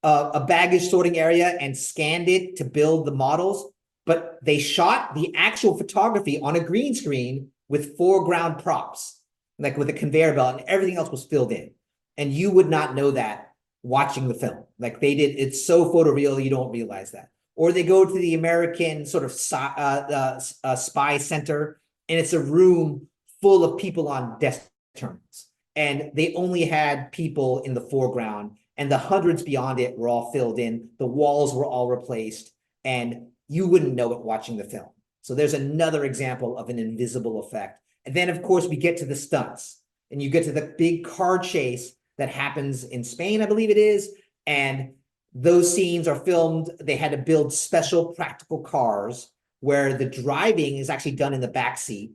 a baggage sorting area and scanned it to build the models, but they shot the actual photography on a green screen with foreground props, like with a conveyor belt, and everything else was filled in. And you would not know that watching the film. Like they did, it's so photoreal, you don't realize that. Or they go to the American sort of spy center, and it's a room full of people on desk terminals. And they only had people in the foreground, and the hundreds beyond it were all filled in. The walls were all replaced, and you wouldn't know it watching the film. So there's another example of an invisible effect. And then, of course, we get to the stunts, and you get to the big car chase that happens in Spain, I believe it is. And those scenes are filmed. They had to build special practical cars where the driving is actually done in the back seat.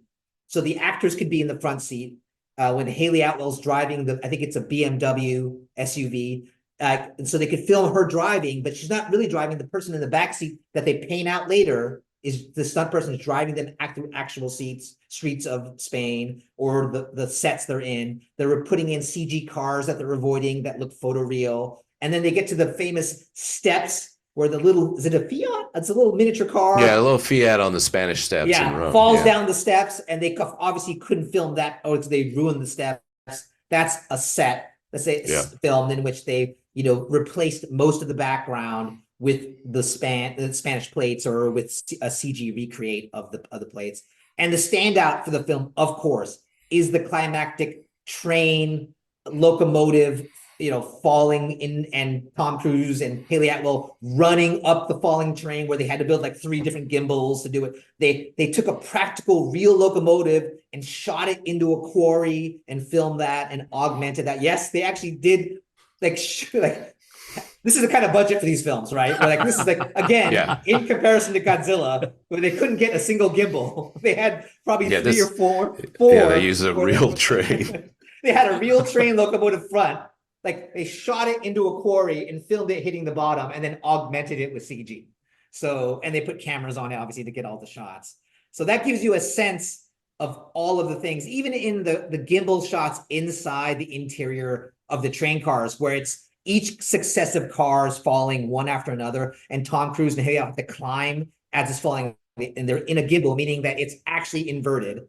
So the actors could be in the front seat. When Haley Atwell's driving, I think it's a BMW SUV. And so they could film her driving, but she's not really driving. The person in the back seat that they paint out later is the stunt person is driving them through actual streets of Spain, or the sets they're in. They're putting in CG cars that they're avoiding that look photoreal. And then they get to the famous steps where is it a Fiat? It's a little miniature car. Yeah, a little Fiat on the Spanish steps. Yeah, in Rome. falls down the steps, and they obviously couldn't film that, or they ruined the steps. That's a set. Let's say filmed in which they, replaced most of the background with the Spanish plates, or with a CG recreate of the plates. And the standout for the film, of course, is the climactic train locomotive, falling in, and Tom Cruise and Haley Atwell running up the falling train, where they had to build like 3 different gimbals to do it. They took a practical real locomotive and shot it into a quarry and filmed that and augmented that. Yes, they actually did like this is the kind of budget for these films, right? Where, like, this is like, again, in comparison to Godzilla, where they couldn't get a single gimbal. They had probably 3 or 4. Yeah, they used a real train. They had a real train locomotive front. Like, they shot it into a quarry and filmed it hitting the bottom, and then augmented it with CG. So, and they put cameras on it, obviously, to get all the shots. So that gives you a sense of all of the things, even in the gimbal shots inside the interior of the train cars, where it's each successive cars falling one after another, and Tom Cruise and Haley have to climb as it's falling, and they're in a gimbal, meaning that it's actually inverted.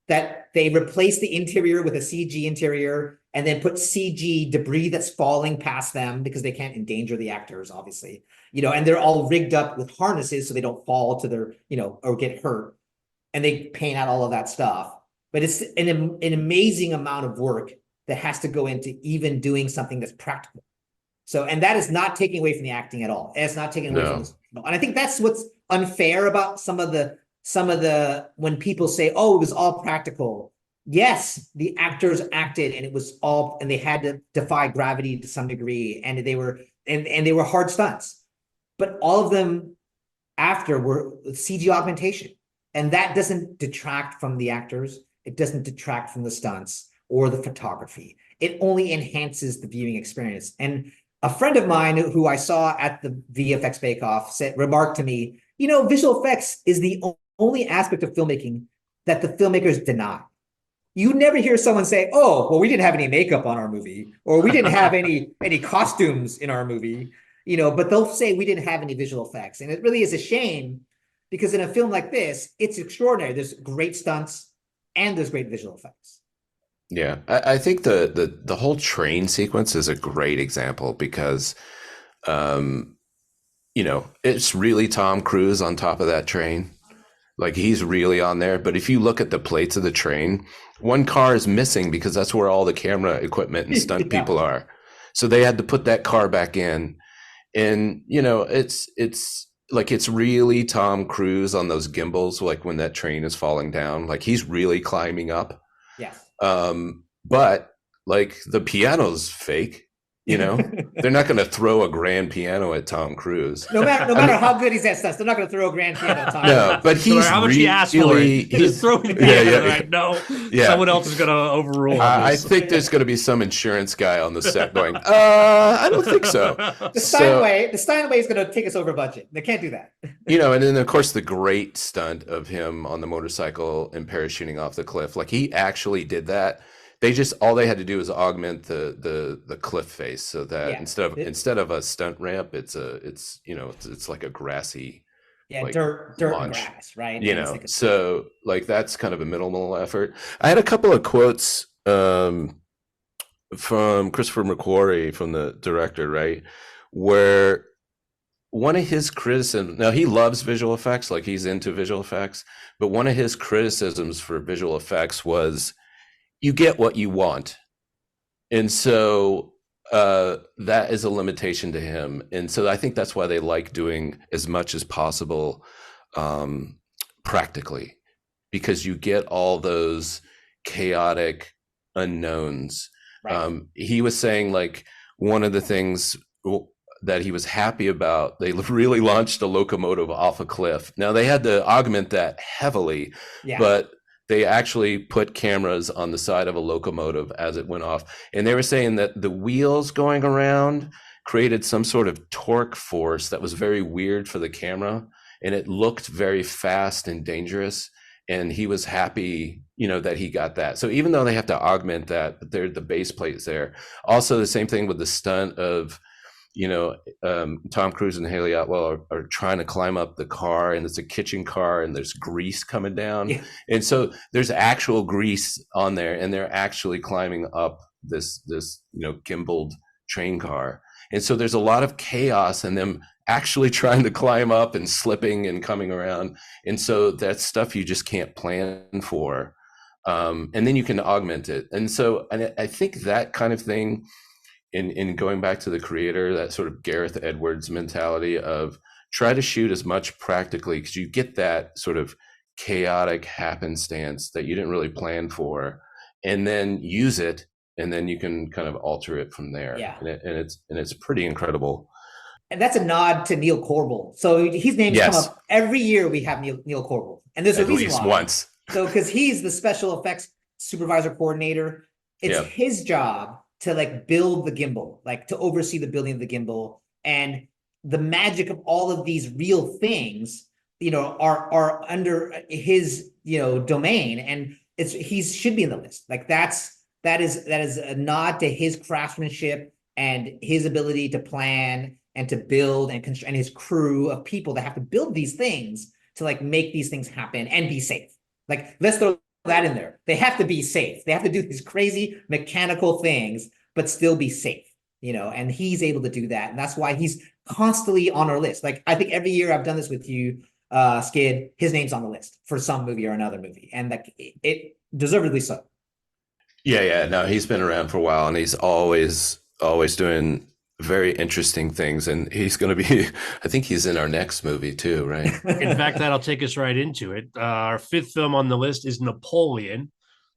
that they replace the interior with a CG interior and then put CG debris that's falling past them because they can't endanger the actors, obviously, and they're all rigged up with harnesses so they don't fall to their, or get hurt. And they paint out all of that stuff. But it's an amazing amount of work that has to go into even doing something that's practical. So, and that is not taking away from the acting at all. It's not taking away from this. And I think that's what's unfair about some of the when people say, oh, it was all practical. Yes, the actors acted and it was all, and they had to defy gravity to some degree, and they were hard stunts. But all of them after were CG augmentation. And that doesn't detract from the actors. It doesn't detract from the stunts or the photography. It only enhances the viewing experience. And a friend of mine who I saw at the VFX Bake Off remarked to me, visual effects is the only aspect of filmmaking that the filmmakers deny. You never hear someone say, oh, well, we didn't have any makeup on our movie, or we didn't have any costumes in our movie, but they'll say we didn't have any visual effects. And it really is a shame, because in a film like this, it's extraordinary. There's great stunts and there's great visual effects. Yeah, I think the whole train sequence is a great example because, it's really Tom Cruise on top of that train. Like, he's really on there. But if you look at the plates of the train, one car is missing because that's where all the camera equipment and stunt people are. So they had to put that car back in. And, it's like, it's really Tom Cruise on those gimbals, like when that train is falling down, like he's really climbing up. Yes. But like the piano's fake, they're not going to throw a grand piano at Tom Cruise. No matter how good he's at stuff, they're not going to throw a grand piano at Tom Cruise. No, but he's how much he asked for it. He's throwing the piano. Like, no, someone else is going to overrule this. I think there's going to be some insurance guy on the set going, I don't think so. The Steinway is going to take us over budget. They can't do that. And then of course the great stunt of him on the motorcycle and parachuting off the cliff. Like, he actually did that. All they had to do is augment the cliff face so that instead of a stunt ramp, it's like a grassy, dirt and grass, right? So like that's kind of a minimal effort. I had a couple of quotes from Christopher McQuarrie, from the director, right, where one of his criticisms, now he loves visual effects, like he's into visual effects, but one of his criticisms for visual effects was, you get what you want. And so that is a limitation to him. And so I think that's why they like doing as much as possible practically, because you get all those chaotic unknowns. Right. He was saying, like, one of the things that he was happy about, they really launched a locomotive off a cliff. Now they had to augment that heavily, but they actually put cameras on the side of a locomotive as it went off. And they were saying that the wheels going around created some sort of torque force that was very weird for the camera. And it looked very fast and dangerous. And he was happy, that he got that. So even though they have to augment that, but the base plate's there. Also, the same thing with the stunt of, Tom Cruise and Haley Atwell are trying to climb up the car, and it's a kitchen car, and there's grease coming down. Yeah. And so there's actual grease on there, and they're actually climbing up this gimbaled train car. And so there's a lot of chaos in them actually trying to climb up and slipping and coming around. And so that's stuff you just can't plan for. And then you can augment it. And so, and I think that kind of thing, in going back to the creator, that sort of Gareth Edwards mentality of try to shoot as much practically, because you get that sort of chaotic happenstance that you didn't really plan for, and then use it, and then you can kind of alter it from there. Yeah. And it's pretty incredible. And that's a nod to Neil Corbell. So his name's come up every year. We have Neil Corbell, and there's a reason why. At least once. So because he's the special effects supervisor coordinator, it's his job to like build the gimbal, like to oversee the building of the gimbal, and the magic of all of these real things, are under his, domain, and he should be in the list. Like that is a nod to his craftsmanship and his ability to plan and to build and and his crew of people that have to build these things to like make these things happen and be safe. Like, let's throw that in there. They have to be safe. They have to do these crazy mechanical things, but still be safe, and he's able to do that. And that's why he's constantly on our list. Like, I think every year I've done this with you, Skid, his name's on the list for some movie or another movie. And like it deservedly so. Yeah. No, he's been around for a while, and he's always doing very interesting things. And he's going to be, I think he's in our next movie too, right? In fact, that'll take us right into it. Our fifth film on the list is Napoleon.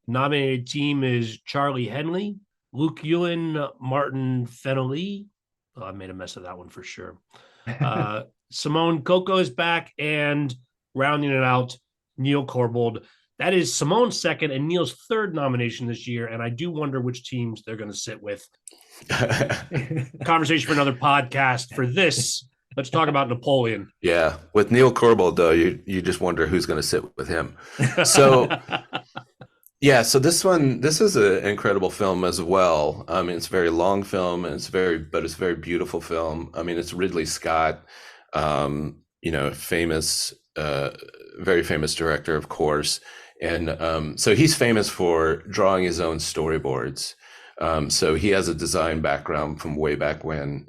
Nominated team is Charlie Henley, Luke Ewan, Martin Fennelly. Oh, I made a mess of that one for sure. Simone Coco is back, and rounding it out, Neil Corbould. That is Simone's second and Neil's third nomination this year, and I do wonder which teams they're going to sit with. Conversation for another podcast. For this, let's talk about Napoleon. Yeah, with Neil Corbould, though, you just wonder who's going to sit with him. So, yeah, so this is an incredible film as well. I mean, it's a very long film, and it's a very beautiful film. I mean, it's Ridley Scott, famous, very famous director, of course. And so he's famous for drawing his own storyboards. So he has a design background from way back when.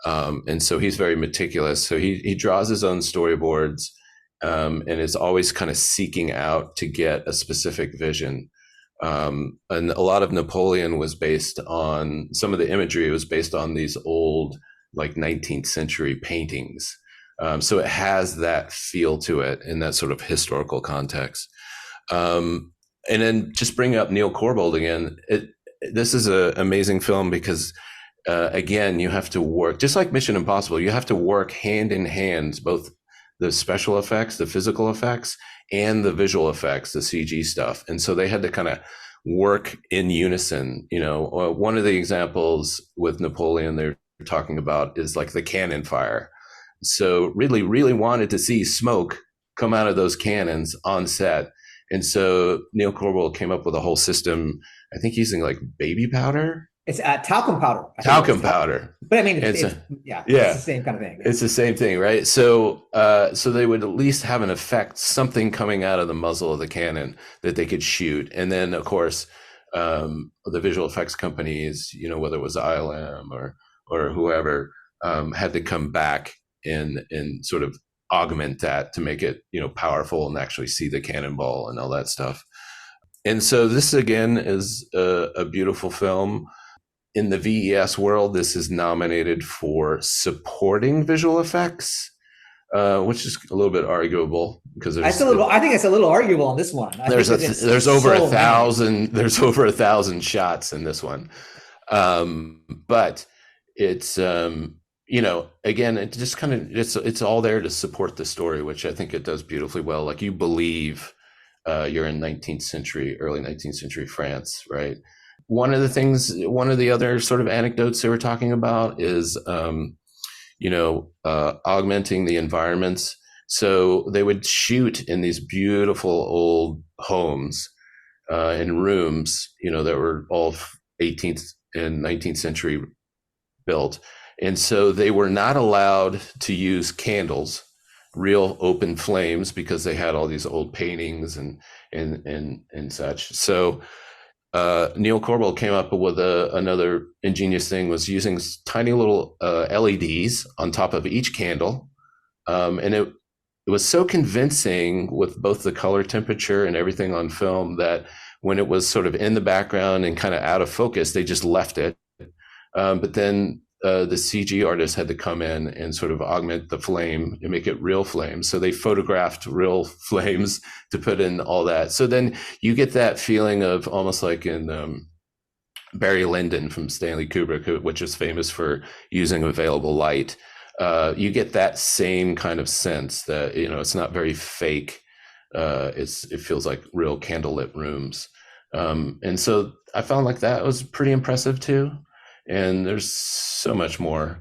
And so he's very meticulous. So he draws his own storyboards, and is always kind of seeking out to get a specific vision. And a lot of Napoleon was based on, some of the imagery was based on these old, like 19th century paintings. So it has that feel to it in that sort of historical context. And then just bring up Neil Corbould again. This is an amazing film because, again, you have to work, just like Mission Impossible, you have to work hand in hand, both the special effects, the physical effects, and the visual effects, the CG stuff. And so they had to kind of work in unison. One of the examples with Napoleon they're talking about is like the cannon fire. So Ridley really wanted to see smoke come out of those cannons on set. And so Neil Corbould came up with a whole system, I think using like baby powder. It's talcum powder. Talcum powder. But I mean, it's the same kind of thing. It's the same thing, right? So so they would at least have an effect, something coming out of the muzzle of the cannon that they could shoot. And then, of course, the visual effects companies, whether it was ILM or whoever, had to come back and sort of augment that to make it, powerful and actually see the cannonball and all that stuff. And so this, again, is a beautiful film. In the VES world, this is nominated for supporting visual effects, which is a little bit arguable because I think it's a little arguable on this one. There's over 1,000. There's over 1,000 shots in this one, but it's again, it just kind of it's all there to support the story, which I think it does beautifully well. Like, you believe you're in early 19th century France, right? One of the other sort of anecdotes they were talking about is, augmenting the environments. So they would shoot in these beautiful old homes, in rooms, that were all 18th and 19th century built. And so they were not allowed to use candles, real open flames, because they had all these old paintings and such. So Neil Corbould came up with another ingenious thing, was using tiny little LEDs on top of each candle. And it was so convincing with both the color temperature and everything on film that when it was sort of in the background and kind of out of focus, they just left it. But then the CG artist had to come in and sort of augment the flame and make it real flames. So they photographed real flames to put in all that. So then you get that feeling of almost like in Barry Lyndon from Stanley Kubrick, which is famous for using available light. You get that same kind of sense that, it's not very fake. It feels like real candlelit rooms. And so I found like that was pretty impressive too. And there's so much more.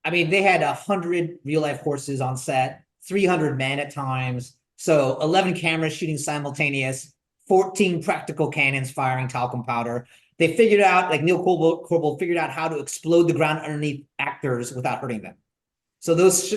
I mean, they had 100 real life horses on set, 300 men at times. So 11 cameras shooting simultaneous, 14 practical cannons firing talcum powder. They figured out, like Neil Corbould figured out how to explode the ground underneath actors without hurting them. So those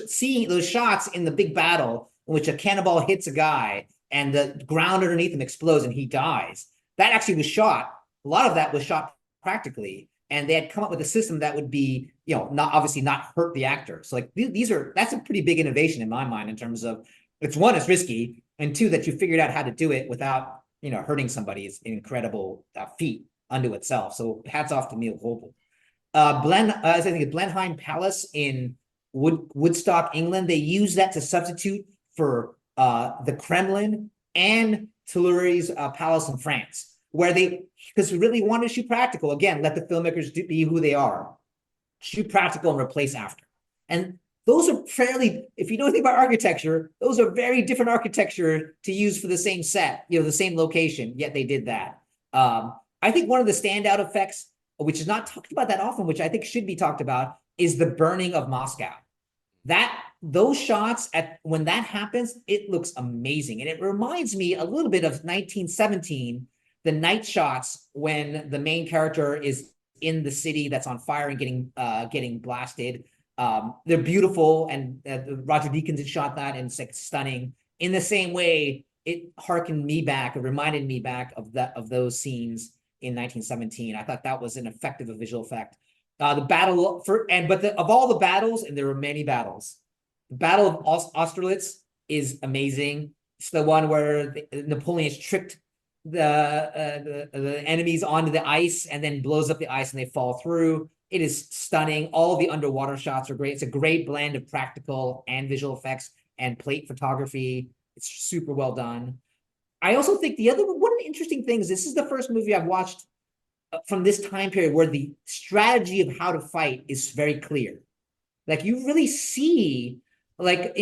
shots in the big battle in which a cannonball hits a guy, and the ground underneath him explodes and he dies. That actually was shot. A lot of that was shot practically, and they had come up with a system that would be, not obviously not hurt the actor. So like that's a pretty big innovation in my mind in terms of it's risky, and two, that you figured out how to do it without hurting somebody is an incredible feat unto itself. So hats off to Neil Goldblum. I think it's Blenheim Palace in Woodstock, England. They use that to substitute for the Kremlin and Tuileries Palace in France, where because we really wanted to shoot practical. Again, let the filmmakers be who they are. Shoot practical and replace after. And those are fairly, if you know anything about architecture, those are very different architecture to use for the same set, the same location, yet they did that. I think one of the standout effects, which is not talked about that often, which I think should be talked about, is the burning of Moscow. Those shots, when that happens, it looks amazing. And it reminds me a little bit of 1917, the night shots when the main character is in the city that's on fire and getting blasted. They're beautiful, and Roger Deakins had shot that, and it's like stunning. In the same way, it reminded me back of those scenes in 1917. I thought that was an effective visual effect. The battle of all the battles, and there were many battles, the Battle of Austerlitz is amazing. It's the one where Napoleon has tricked the enemies onto the ice and then blows up the ice and they fall through. It is stunning. All of the underwater shots are great. It's a great blend of practical and visual effects and plate photography. It's super well done. I also think one of the interesting things, this is the first movie I've watched from this time period where the strategy of how to fight is very clear. Like you really see, like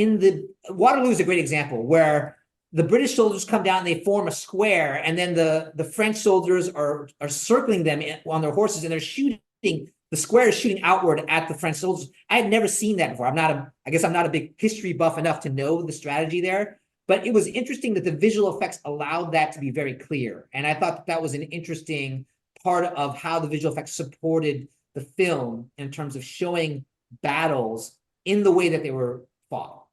Waterloo is a great example where the British soldiers come down and they form a square, and then the French soldiers are circling them on their horses, and they're shooting. The square is shooting outward at the French soldiers. I had never seen that before. I guess I'm not a big history buff enough to know the strategy there, but it was interesting that the visual effects allowed that to be very clear. And I thought that was an interesting part of how the visual effects supported the film in terms of showing battles in the way that they were fought.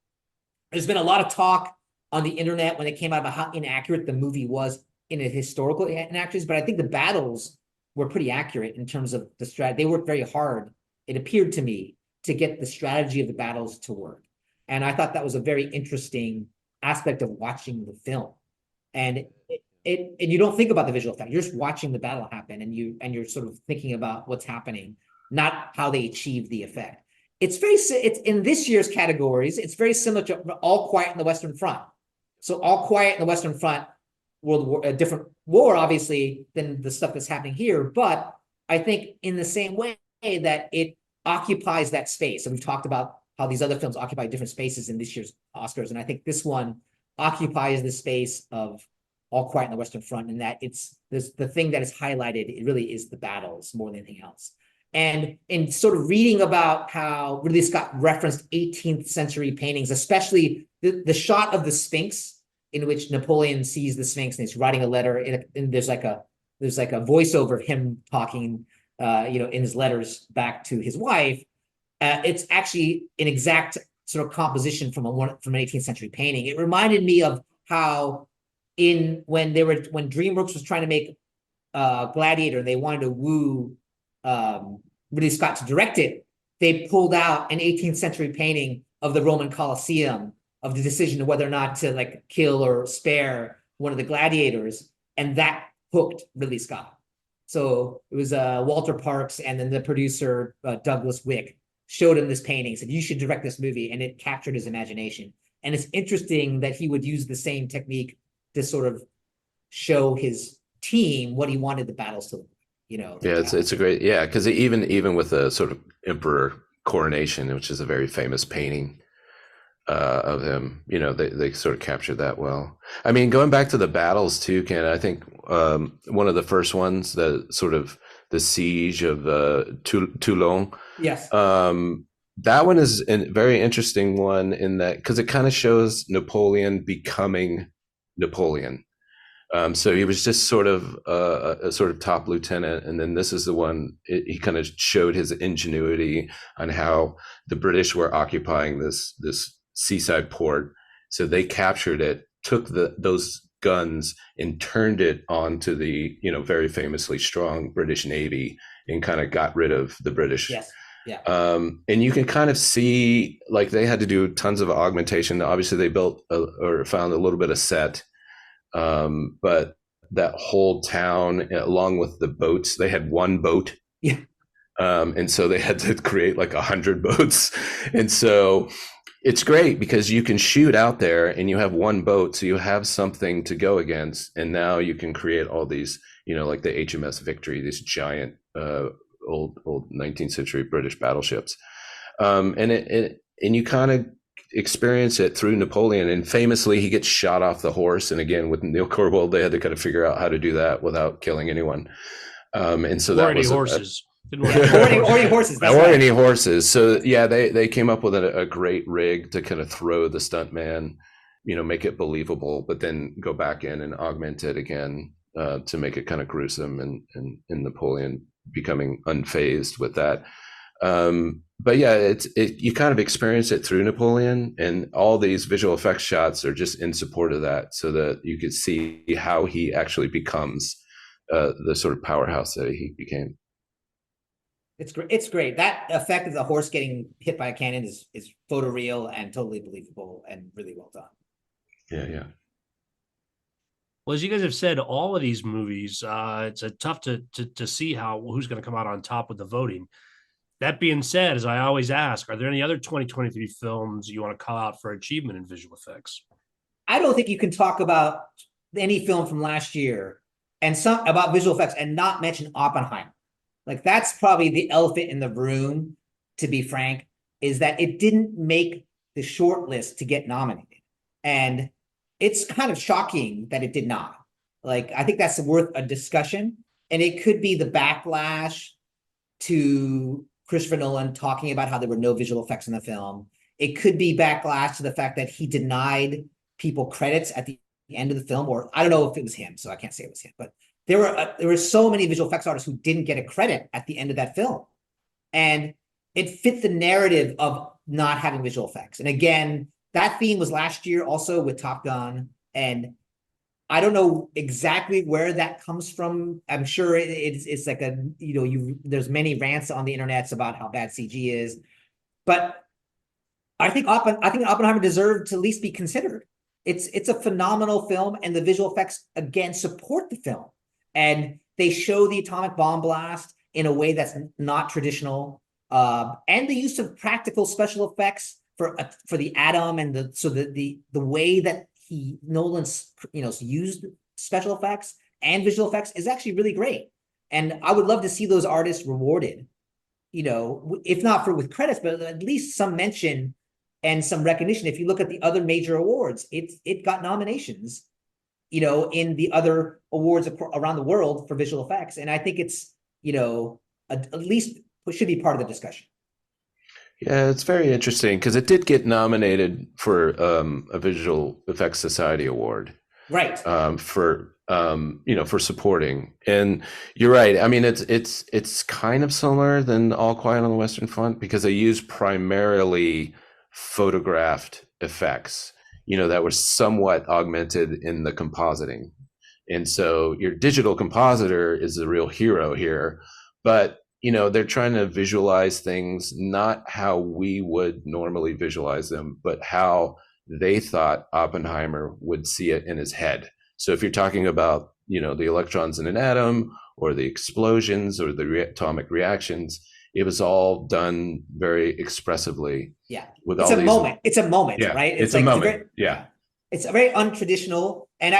There's been a lot of talk on the internet when it came out about how inaccurate the movie was in a historical inaccuracies, but I think the battles were pretty accurate in terms of the strategy. They worked very hard, it appeared to me, to get the strategy of the battles to work. And I thought that was a very interesting aspect of watching the film. And you don't think about the visual effect. You're just watching the battle happen, and you're sort of thinking about what's happening, not how they achieve the effect. It's in this year's categories, it's very similar to All Quiet on the Western Front. So All Quiet on the Western Front, World War, a different war, obviously, than the stuff that's happening here. But I think in the same way that it occupies that space, and we've talked about how these other films occupy different spaces in this year's Oscars, and I think this one occupies the space of All Quiet on the Western Front, and that the thing that is highlighted, it really is the battles more than anything else. And in sort of reading about how Ridley Scott referenced 18th century paintings, especially the shot of the Sphinx, in which Napoleon sees the Sphinx and he's writing a letter, and there's like a voiceover of him talking, in his letters back to his wife. It's actually an exact sort of composition from an 18th century painting. It reminded me of how when DreamWorks was trying to make Gladiator, they wanted to woo Ridley Scott to direct it. They pulled out an 18th century painting of the Roman Colosseum, of the decision of whether or not to kill or spare one of the gladiators, and that hooked Ridley Scott. So it was Walter Parks, and then the producer Douglas Wick showed him this painting, said, "You should direct this movie," and it captured his imagination. And it's interesting that he would use the same technique to sort of show his team what he wanted the battles to look like. Yeah, it's a great, because even with the sort of emperor coronation, which is a very famous painting of him, they sort of captured that well. I mean, going back to the battles too, Ken, I think one of the first ones, the sort of the siege of Toulon. Yes. That one is a very interesting one in that, because it kind of shows Napoleon becoming Napoleon. So he was just sort of a sort of top lieutenant, and then this is the one he kind of showed his ingenuity on how the British were occupying this seaside port. So they captured it took those guns and turned it onto the, very famously strong British Navy and kind of got rid of the British. Yes. Yeah. And you can kind of see, like, they had to do tons of augmentation. Obviously, they built or found a little bit of set, but that whole town, along with the boats, they had one boat. Yeah. And so they had to create like 100 boats. And so it's great because you can shoot out there and you have one boat, so you have something to go against. And now you can create all these, like the HMS Victory, these giant old 19th century British battleships. And you kind of experience it through Napoleon. And famously, he gets shot off the horse. And again, with Neil Cornwell, they had to kind of figure out how to do that without killing anyone. And so that was horses. Or any horses. Or any horses. So yeah, they came up with a great rig to kind of throw the stuntman, make it believable, but then go back in and augment it again to make it kind of gruesome, and Napoleon becoming unfazed with that. But yeah, you kind of experience it through Napoleon, and all these visual effects shots are just in support of that, so that you could see how he actually becomes the sort of powerhouse that he became. It's great. It's great. That effect of the horse getting hit by a cannon is photoreal and totally believable and really well done. Yeah. Well, as you guys have said, all of these movies, it's tough to see who's going to come out on top with the voting. That being said, as I always ask, are there any other 2023 films you want to call out for achievement in visual effects? I don't think you can talk about any film from last year and about visual effects and not mention Oppenheimer. Like, that's probably the elephant in the room, to be frank, is that it didn't make the short list to get nominated. And it's kind of shocking that it did not. Like, I think that's worth a discussion. And it could be the backlash to Christopher Nolan talking about how there were no visual effects in the film. It could be backlash to the fact that he denied people credits at the end of the film, or I don't know if it was him, so I can't say it was him, but there were so many visual effects artists who didn't get a credit at the end of that film. And it fit the narrative of not having visual effects. And again, that theme was last year also with Top Gun. And I don't know exactly where that comes from. I'm sure it's like there's many rants on the internet about how bad CG is. But I think Oppenheimer deserved to at least be considered. It's a phenomenal film, and the visual effects, again, support the film. And they show the atomic bomb blast in a way that's not traditional, and the use of practical special effects for the atom, and the way that Nolan's used special effects and visual effects is actually really great. And I would love to see those artists rewarded, if not with credits, but at least some mention and some recognition. If you look at the other major awards, it got nominations, in the other awards around the world for visual effects. And I think it's, at least should be part of the discussion. Yeah, it's very interesting because it did get nominated for a Visual Effects Society award, right? For supporting. And you're right. I mean, it's kind of similar than All Quiet on the Western Front because they use primarily photographed effects, that were somewhat augmented in the compositing. And so your digital compositor is the real hero here, but they're trying to visualize things not how we would normally visualize them, but how they thought Oppenheimer would see it in his head. So if you're talking about, the electrons in an atom or the explosions or the atomic reactions, it was all done very expressively. Yeah. With it's all a these moment. It's a moment, yeah, right? It's a moment. Yeah. It's a very untraditional. And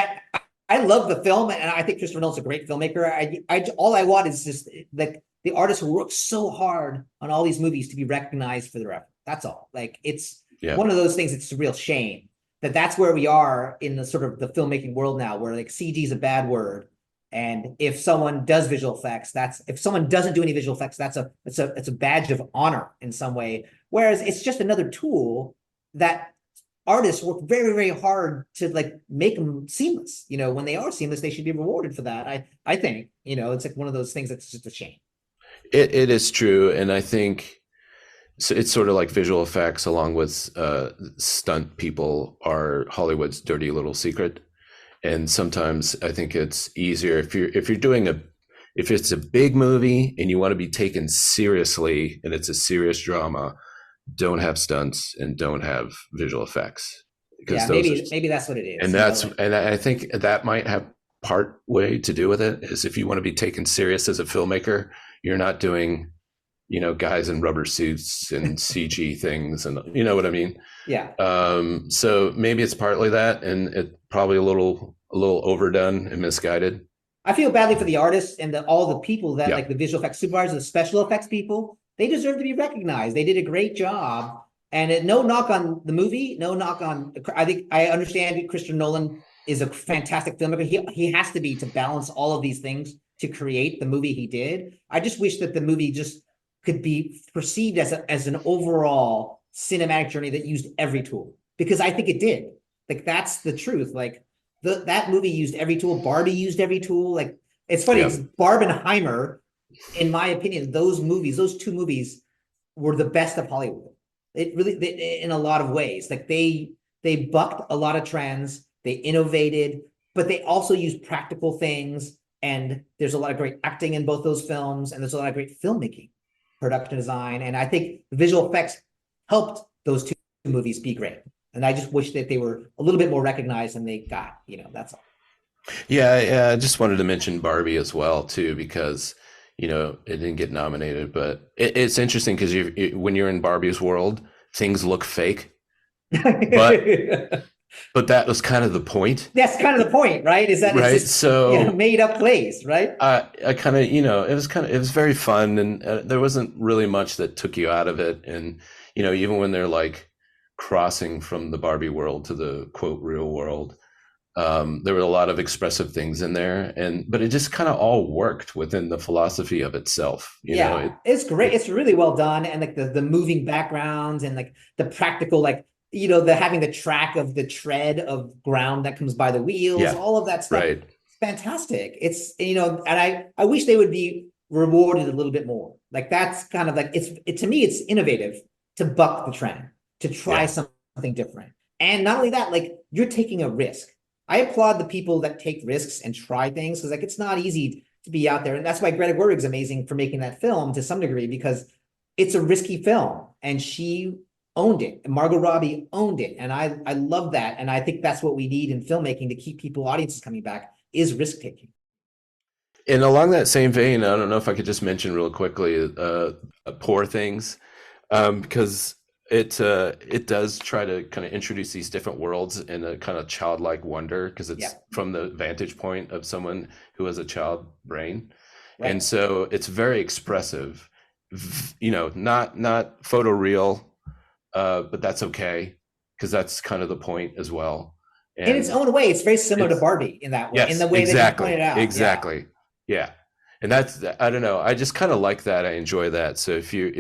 I love the film, and I think Christopher Nolan's a great filmmaker. All I want is just like the artists who work so hard on all these movies to be recognized for their effort. That's all. Like, it's one of those things. It's a real shame that that's where we are in the sort of the filmmaking world now, where like CG is a bad word. And if someone does visual effects, if someone doesn't do any visual effects, it's a badge of honor in some way. Whereas it's just another tool that artists work very, very hard to like make them seamless. When they are seamless, they should be rewarded for that. I think, it's like one of those things that's just a shame. It is true. And I think, So it's sort of like visual effects along with stunt people are Hollywood's dirty little secret. And sometimes I think it's easier if you're doing if it's a big movie and you want to be taken seriously and it's a serious drama, don't have stunts and don't have visual effects, because Yeah, maybe that's what it is. and I think that might have part way to do with it, is if you want to be taken serious as a filmmaker, you're not doing, guys in rubber suits and CG things, and you know what I mean? Yeah. So maybe it's partly that, and it probably a little overdone and misguided. I feel badly for the artists and all the people that Yeah. like the visual effects supervisors, the special effects people. They deserve to be recognized. They did a great job. And no knock on the movie, no knock on. I think I understand Christopher Nolan is a fantastic filmmaker. He has to be to balance all of these things to create the movie he did. I just wish that the movie just could be perceived as an overall cinematic journey that used every tool, because I think it did. Like, that's the truth. Like, that movie used every tool. Barbie used every tool. Like, it's funny, Yeah. Barbenheimer, in my opinion, those two movies were the best of Hollywood. It really, in a lot of ways, like they bucked a lot of trends, they innovated, but they also used practical things. And there's a lot of great acting in both those films, and there's a lot of great filmmaking, production design. And I think the visual effects helped those two movies be great. And I just wish that they were a little bit more recognized than they got, that's all. Yeah, I just wanted to mention Barbie as well too, because it didn't get nominated, but it's interesting because when you're in Barbie's world, things look fake, but that was kind of the point. That's kind of the point, right? Is that right? It's just, so made up plays, right? I kind of, it was very fun, and there wasn't really much that took you out of it, and even when they're like crossing from the Barbie world to the quote real world, there were a lot of expressive things in there, but it just kind of all worked within the philosophy of itself. It's great. It's really well done, and like the moving backgrounds and like the practical, like the having the track of the tread of ground that comes by the wheels, all of that stuff. Right. It's fantastic. It's and I wish they would be rewarded a little bit more. Like, that's kind of like to me it's innovative to buck the trend, to try something different. And not only that, like, you're taking a risk. I applaud the people that take risks and try things, because like it's not easy to be out there. And that's why Greta Gerwig's amazing for making that film to some degree, because it's a risky film and she owned it. And Margot Robbie owned it. And I love that. And I think that's what we need in filmmaking to keep audiences coming back, is risk taking. And along that same vein, I don't know if I could just mention real quickly, Poor Things, because it does try to kind of introduce these different worlds in a kind of childlike wonder, because it's from the vantage point of someone who has a child brain. Right. And so it's very expressive, not photoreal, but that's okay, because that's kind of the point as well. And in its own way, it's very similar to Barbie in that way, in the way that you pointed out. Exactly. Yeah. And that's, I don't know, I just kind of like that. I enjoy that. So if you're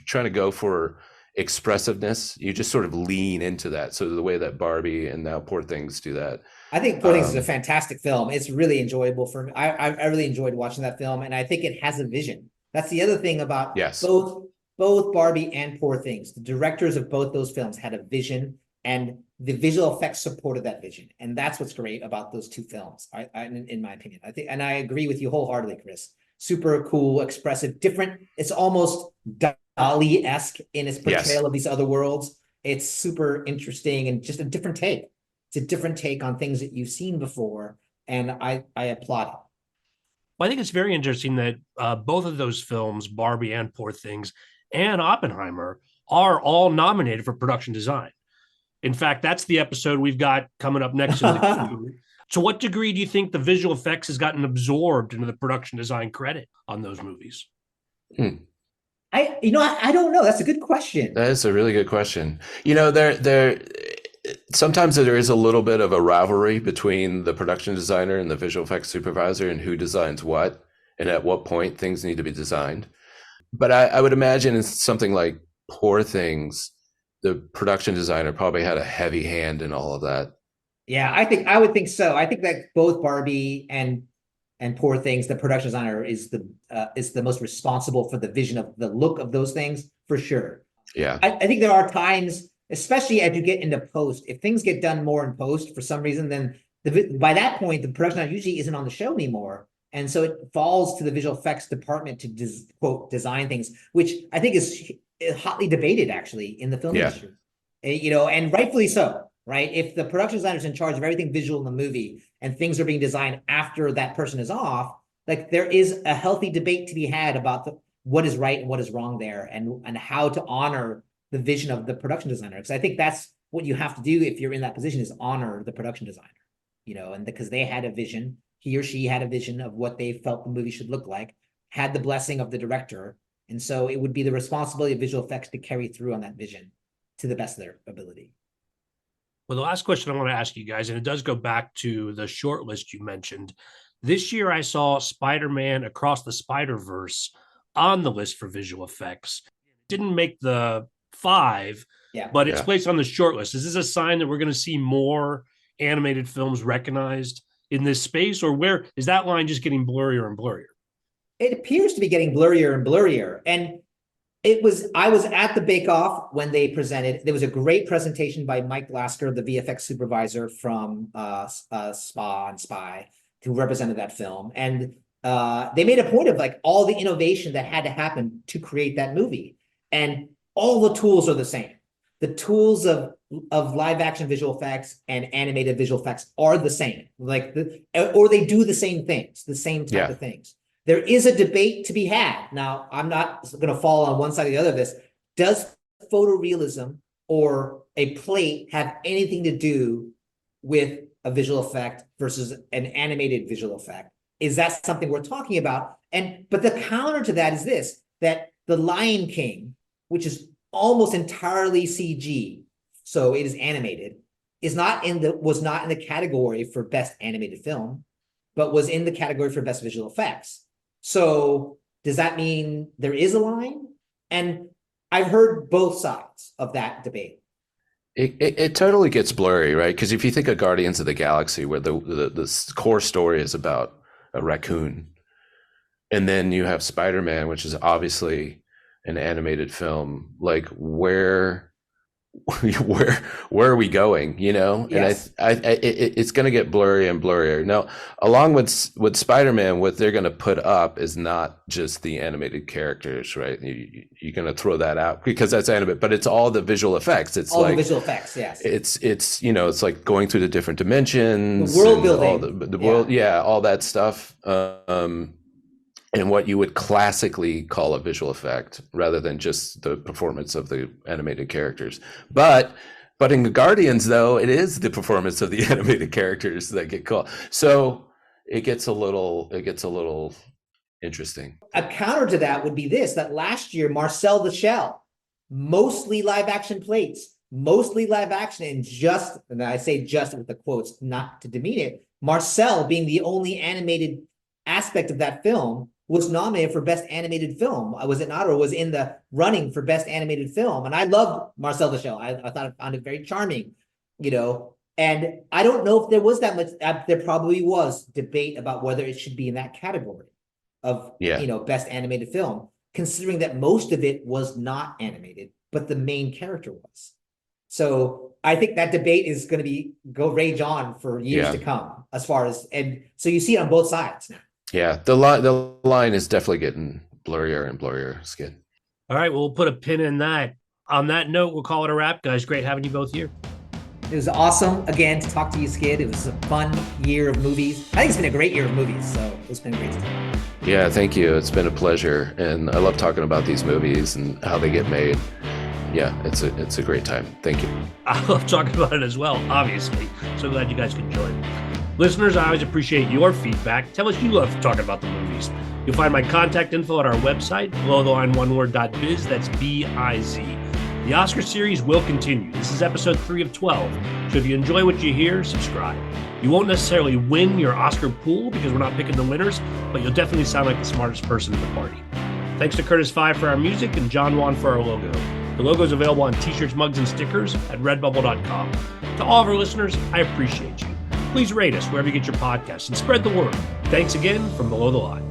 trying to go for expressiveness, you just sort of lean into that. So the way that Barbie and now Poor Things do that. I think Poor Things is a fantastic film. It's really enjoyable for me. I really enjoyed watching that film, and I think it has a vision. That's the other thing about both Barbie and Poor Things. The directors of both those films had a vision, and the visual effects supported that vision. And that's what's great about those two films, in my opinion. I think, and I agree with you wholeheartedly, Chris. Super cool, expressive, different. It's almost Dali-esque in its portrayal of these other worlds. It's super interesting and just a different take. It's a different take on things that you've seen before, and I applaud it. Well, I think it's very interesting that both of those films, Barbie and Poor Things and Oppenheimer, are all nominated for production design. In fact, that's the episode we've got coming up next in the queue. To what degree do you think the visual effects has gotten absorbed into the production design credit on those movies? I don't know. That's a good question. That is a really good question. There sometimes there is a little bit of a rivalry between the production designer and the visual effects supervisor, and who designs what and at what point things need to be designed. But I would imagine in something like Poor Things, the production designer probably had a heavy hand in all of that. Yeah, I would think so. I think that both Barbie and Poor Things, the production designer is the most responsible for the vision of the look of those things, for sure. Yeah. I think there are times, especially as you get into post, if things get done more in post for some reason, then by that point, the production designer usually isn't on the show anymore. And so it falls to the visual effects department to quote, design things, which I think is hotly debated actually in the film industry. And rightfully so, right? If the production designer is in charge of everything visual in the movie and things are being designed after that person is off, like there is a healthy debate to be had about what is right and what is wrong there, and how to honor the vision of the production designer. Because I think that's what you have to do if you're in that position, is honor the production designer, and because they had a vision, he or she had a vision of what they felt the movie should look like, had the blessing of the director. And so it would be the responsibility of visual effects to carry through on that vision to the best of their ability. Well, the last question I want to ask you guys, and it does go back to the short list you mentioned. This year, I saw Spider-Man Across the Spider-Verse on the list for visual effects. Didn't make the 5, but it's placed on the short list. Is this a sign that we're going to see more animated films recognized in this space, or where is that line just getting blurrier and blurrier? It appears to be getting blurrier and blurrier. And I was at the Bake Off when they presented. There was a great presentation by Mike Lasker, the VFX supervisor from SPA and Spy, who represented that film. And they made a point of like all the innovation that had to happen to create that movie. And all the tools are the same. The tools of live action visual effects and animated visual effects are the same. Or they do the same things, the same type of things. There is a debate to be had. Now, I'm not going to fall on one side or the other of this. Does photorealism or a plate have anything to do with a visual effect versus an animated visual effect? Is that something we're talking about? But the counter to that is this, that The Lion King, which is almost entirely CG, so it is animated, was not in the category for best animated film, but was in the category for best visual effects. So does that mean there is a line? And I've heard both sides of that debate. It totally gets blurry, right? Because if you think of Guardians of the Galaxy, where the core story is about a raccoon, and then you have Spider-Man, which is obviously an animated film, like where are we going, Yes. And it's going to get blurrier and blurrier. Now, along with Spider-Man, what they're going to put up is not just the animated characters, right? You're going to throw that out because that's animated, but it's all the visual effects. It's all the visual effects, yes. It's it's like going through the different dimensions, the world building, all the world, all that stuff. And what you would classically call a visual effect rather than just the performance of the animated characters. But in Guardians, though, it is the performance of the animated characters that get called. So it gets a little interesting. A counter to that would be this, that last year, Marcel the Shell, mostly live action plates, mostly live action, and I say just with the quotes, not to demean it, Marcel being the only animated aspect of that film was nominated for Best Animated Film. Was it not, or was in the running for Best Animated Film? And I loved Marcel the Shell. I found it very charming, And I don't know if there was that much. There probably was debate about whether it should be in that category of Best Animated Film, considering that most of it was not animated, but the main character was. So I think that debate is going to rage on for years to come. And so you see it on both sides now. Yeah, the line is definitely getting blurrier and blurrier, Skid. All right, well, we'll put a pin in that. On that note, we'll call it a wrap, guys. Great having you both here. It was awesome, again, to talk to you, Skid. It was a fun year of movies. I think it's been a great year of movies, so it's been great time. Yeah, thank you. It's been a pleasure, and I love talking about these movies and how they get made. Yeah, it's a great time. Thank you. I love talking about it as well, obviously. So glad you guys could join. Listeners, I always appreciate your feedback. Tell us you love talking about the movies. You'll find my contact info at our website, belowtheline1word.biz. That's B-I-Z. The Oscar series will continue. This is episode 3 of 12. So if you enjoy what you hear, subscribe. You won't necessarily win your Oscar pool because we're not picking the winners, but you'll definitely sound like the smartest person in the party. Thanks to Curtis Five for our music and John Wan for our logo. The logo is available on t-shirts, mugs, and stickers at redbubble.com. To all of our listeners, I appreciate you. Please rate us wherever you get your podcasts and spread the word. Thanks again from Below the Line.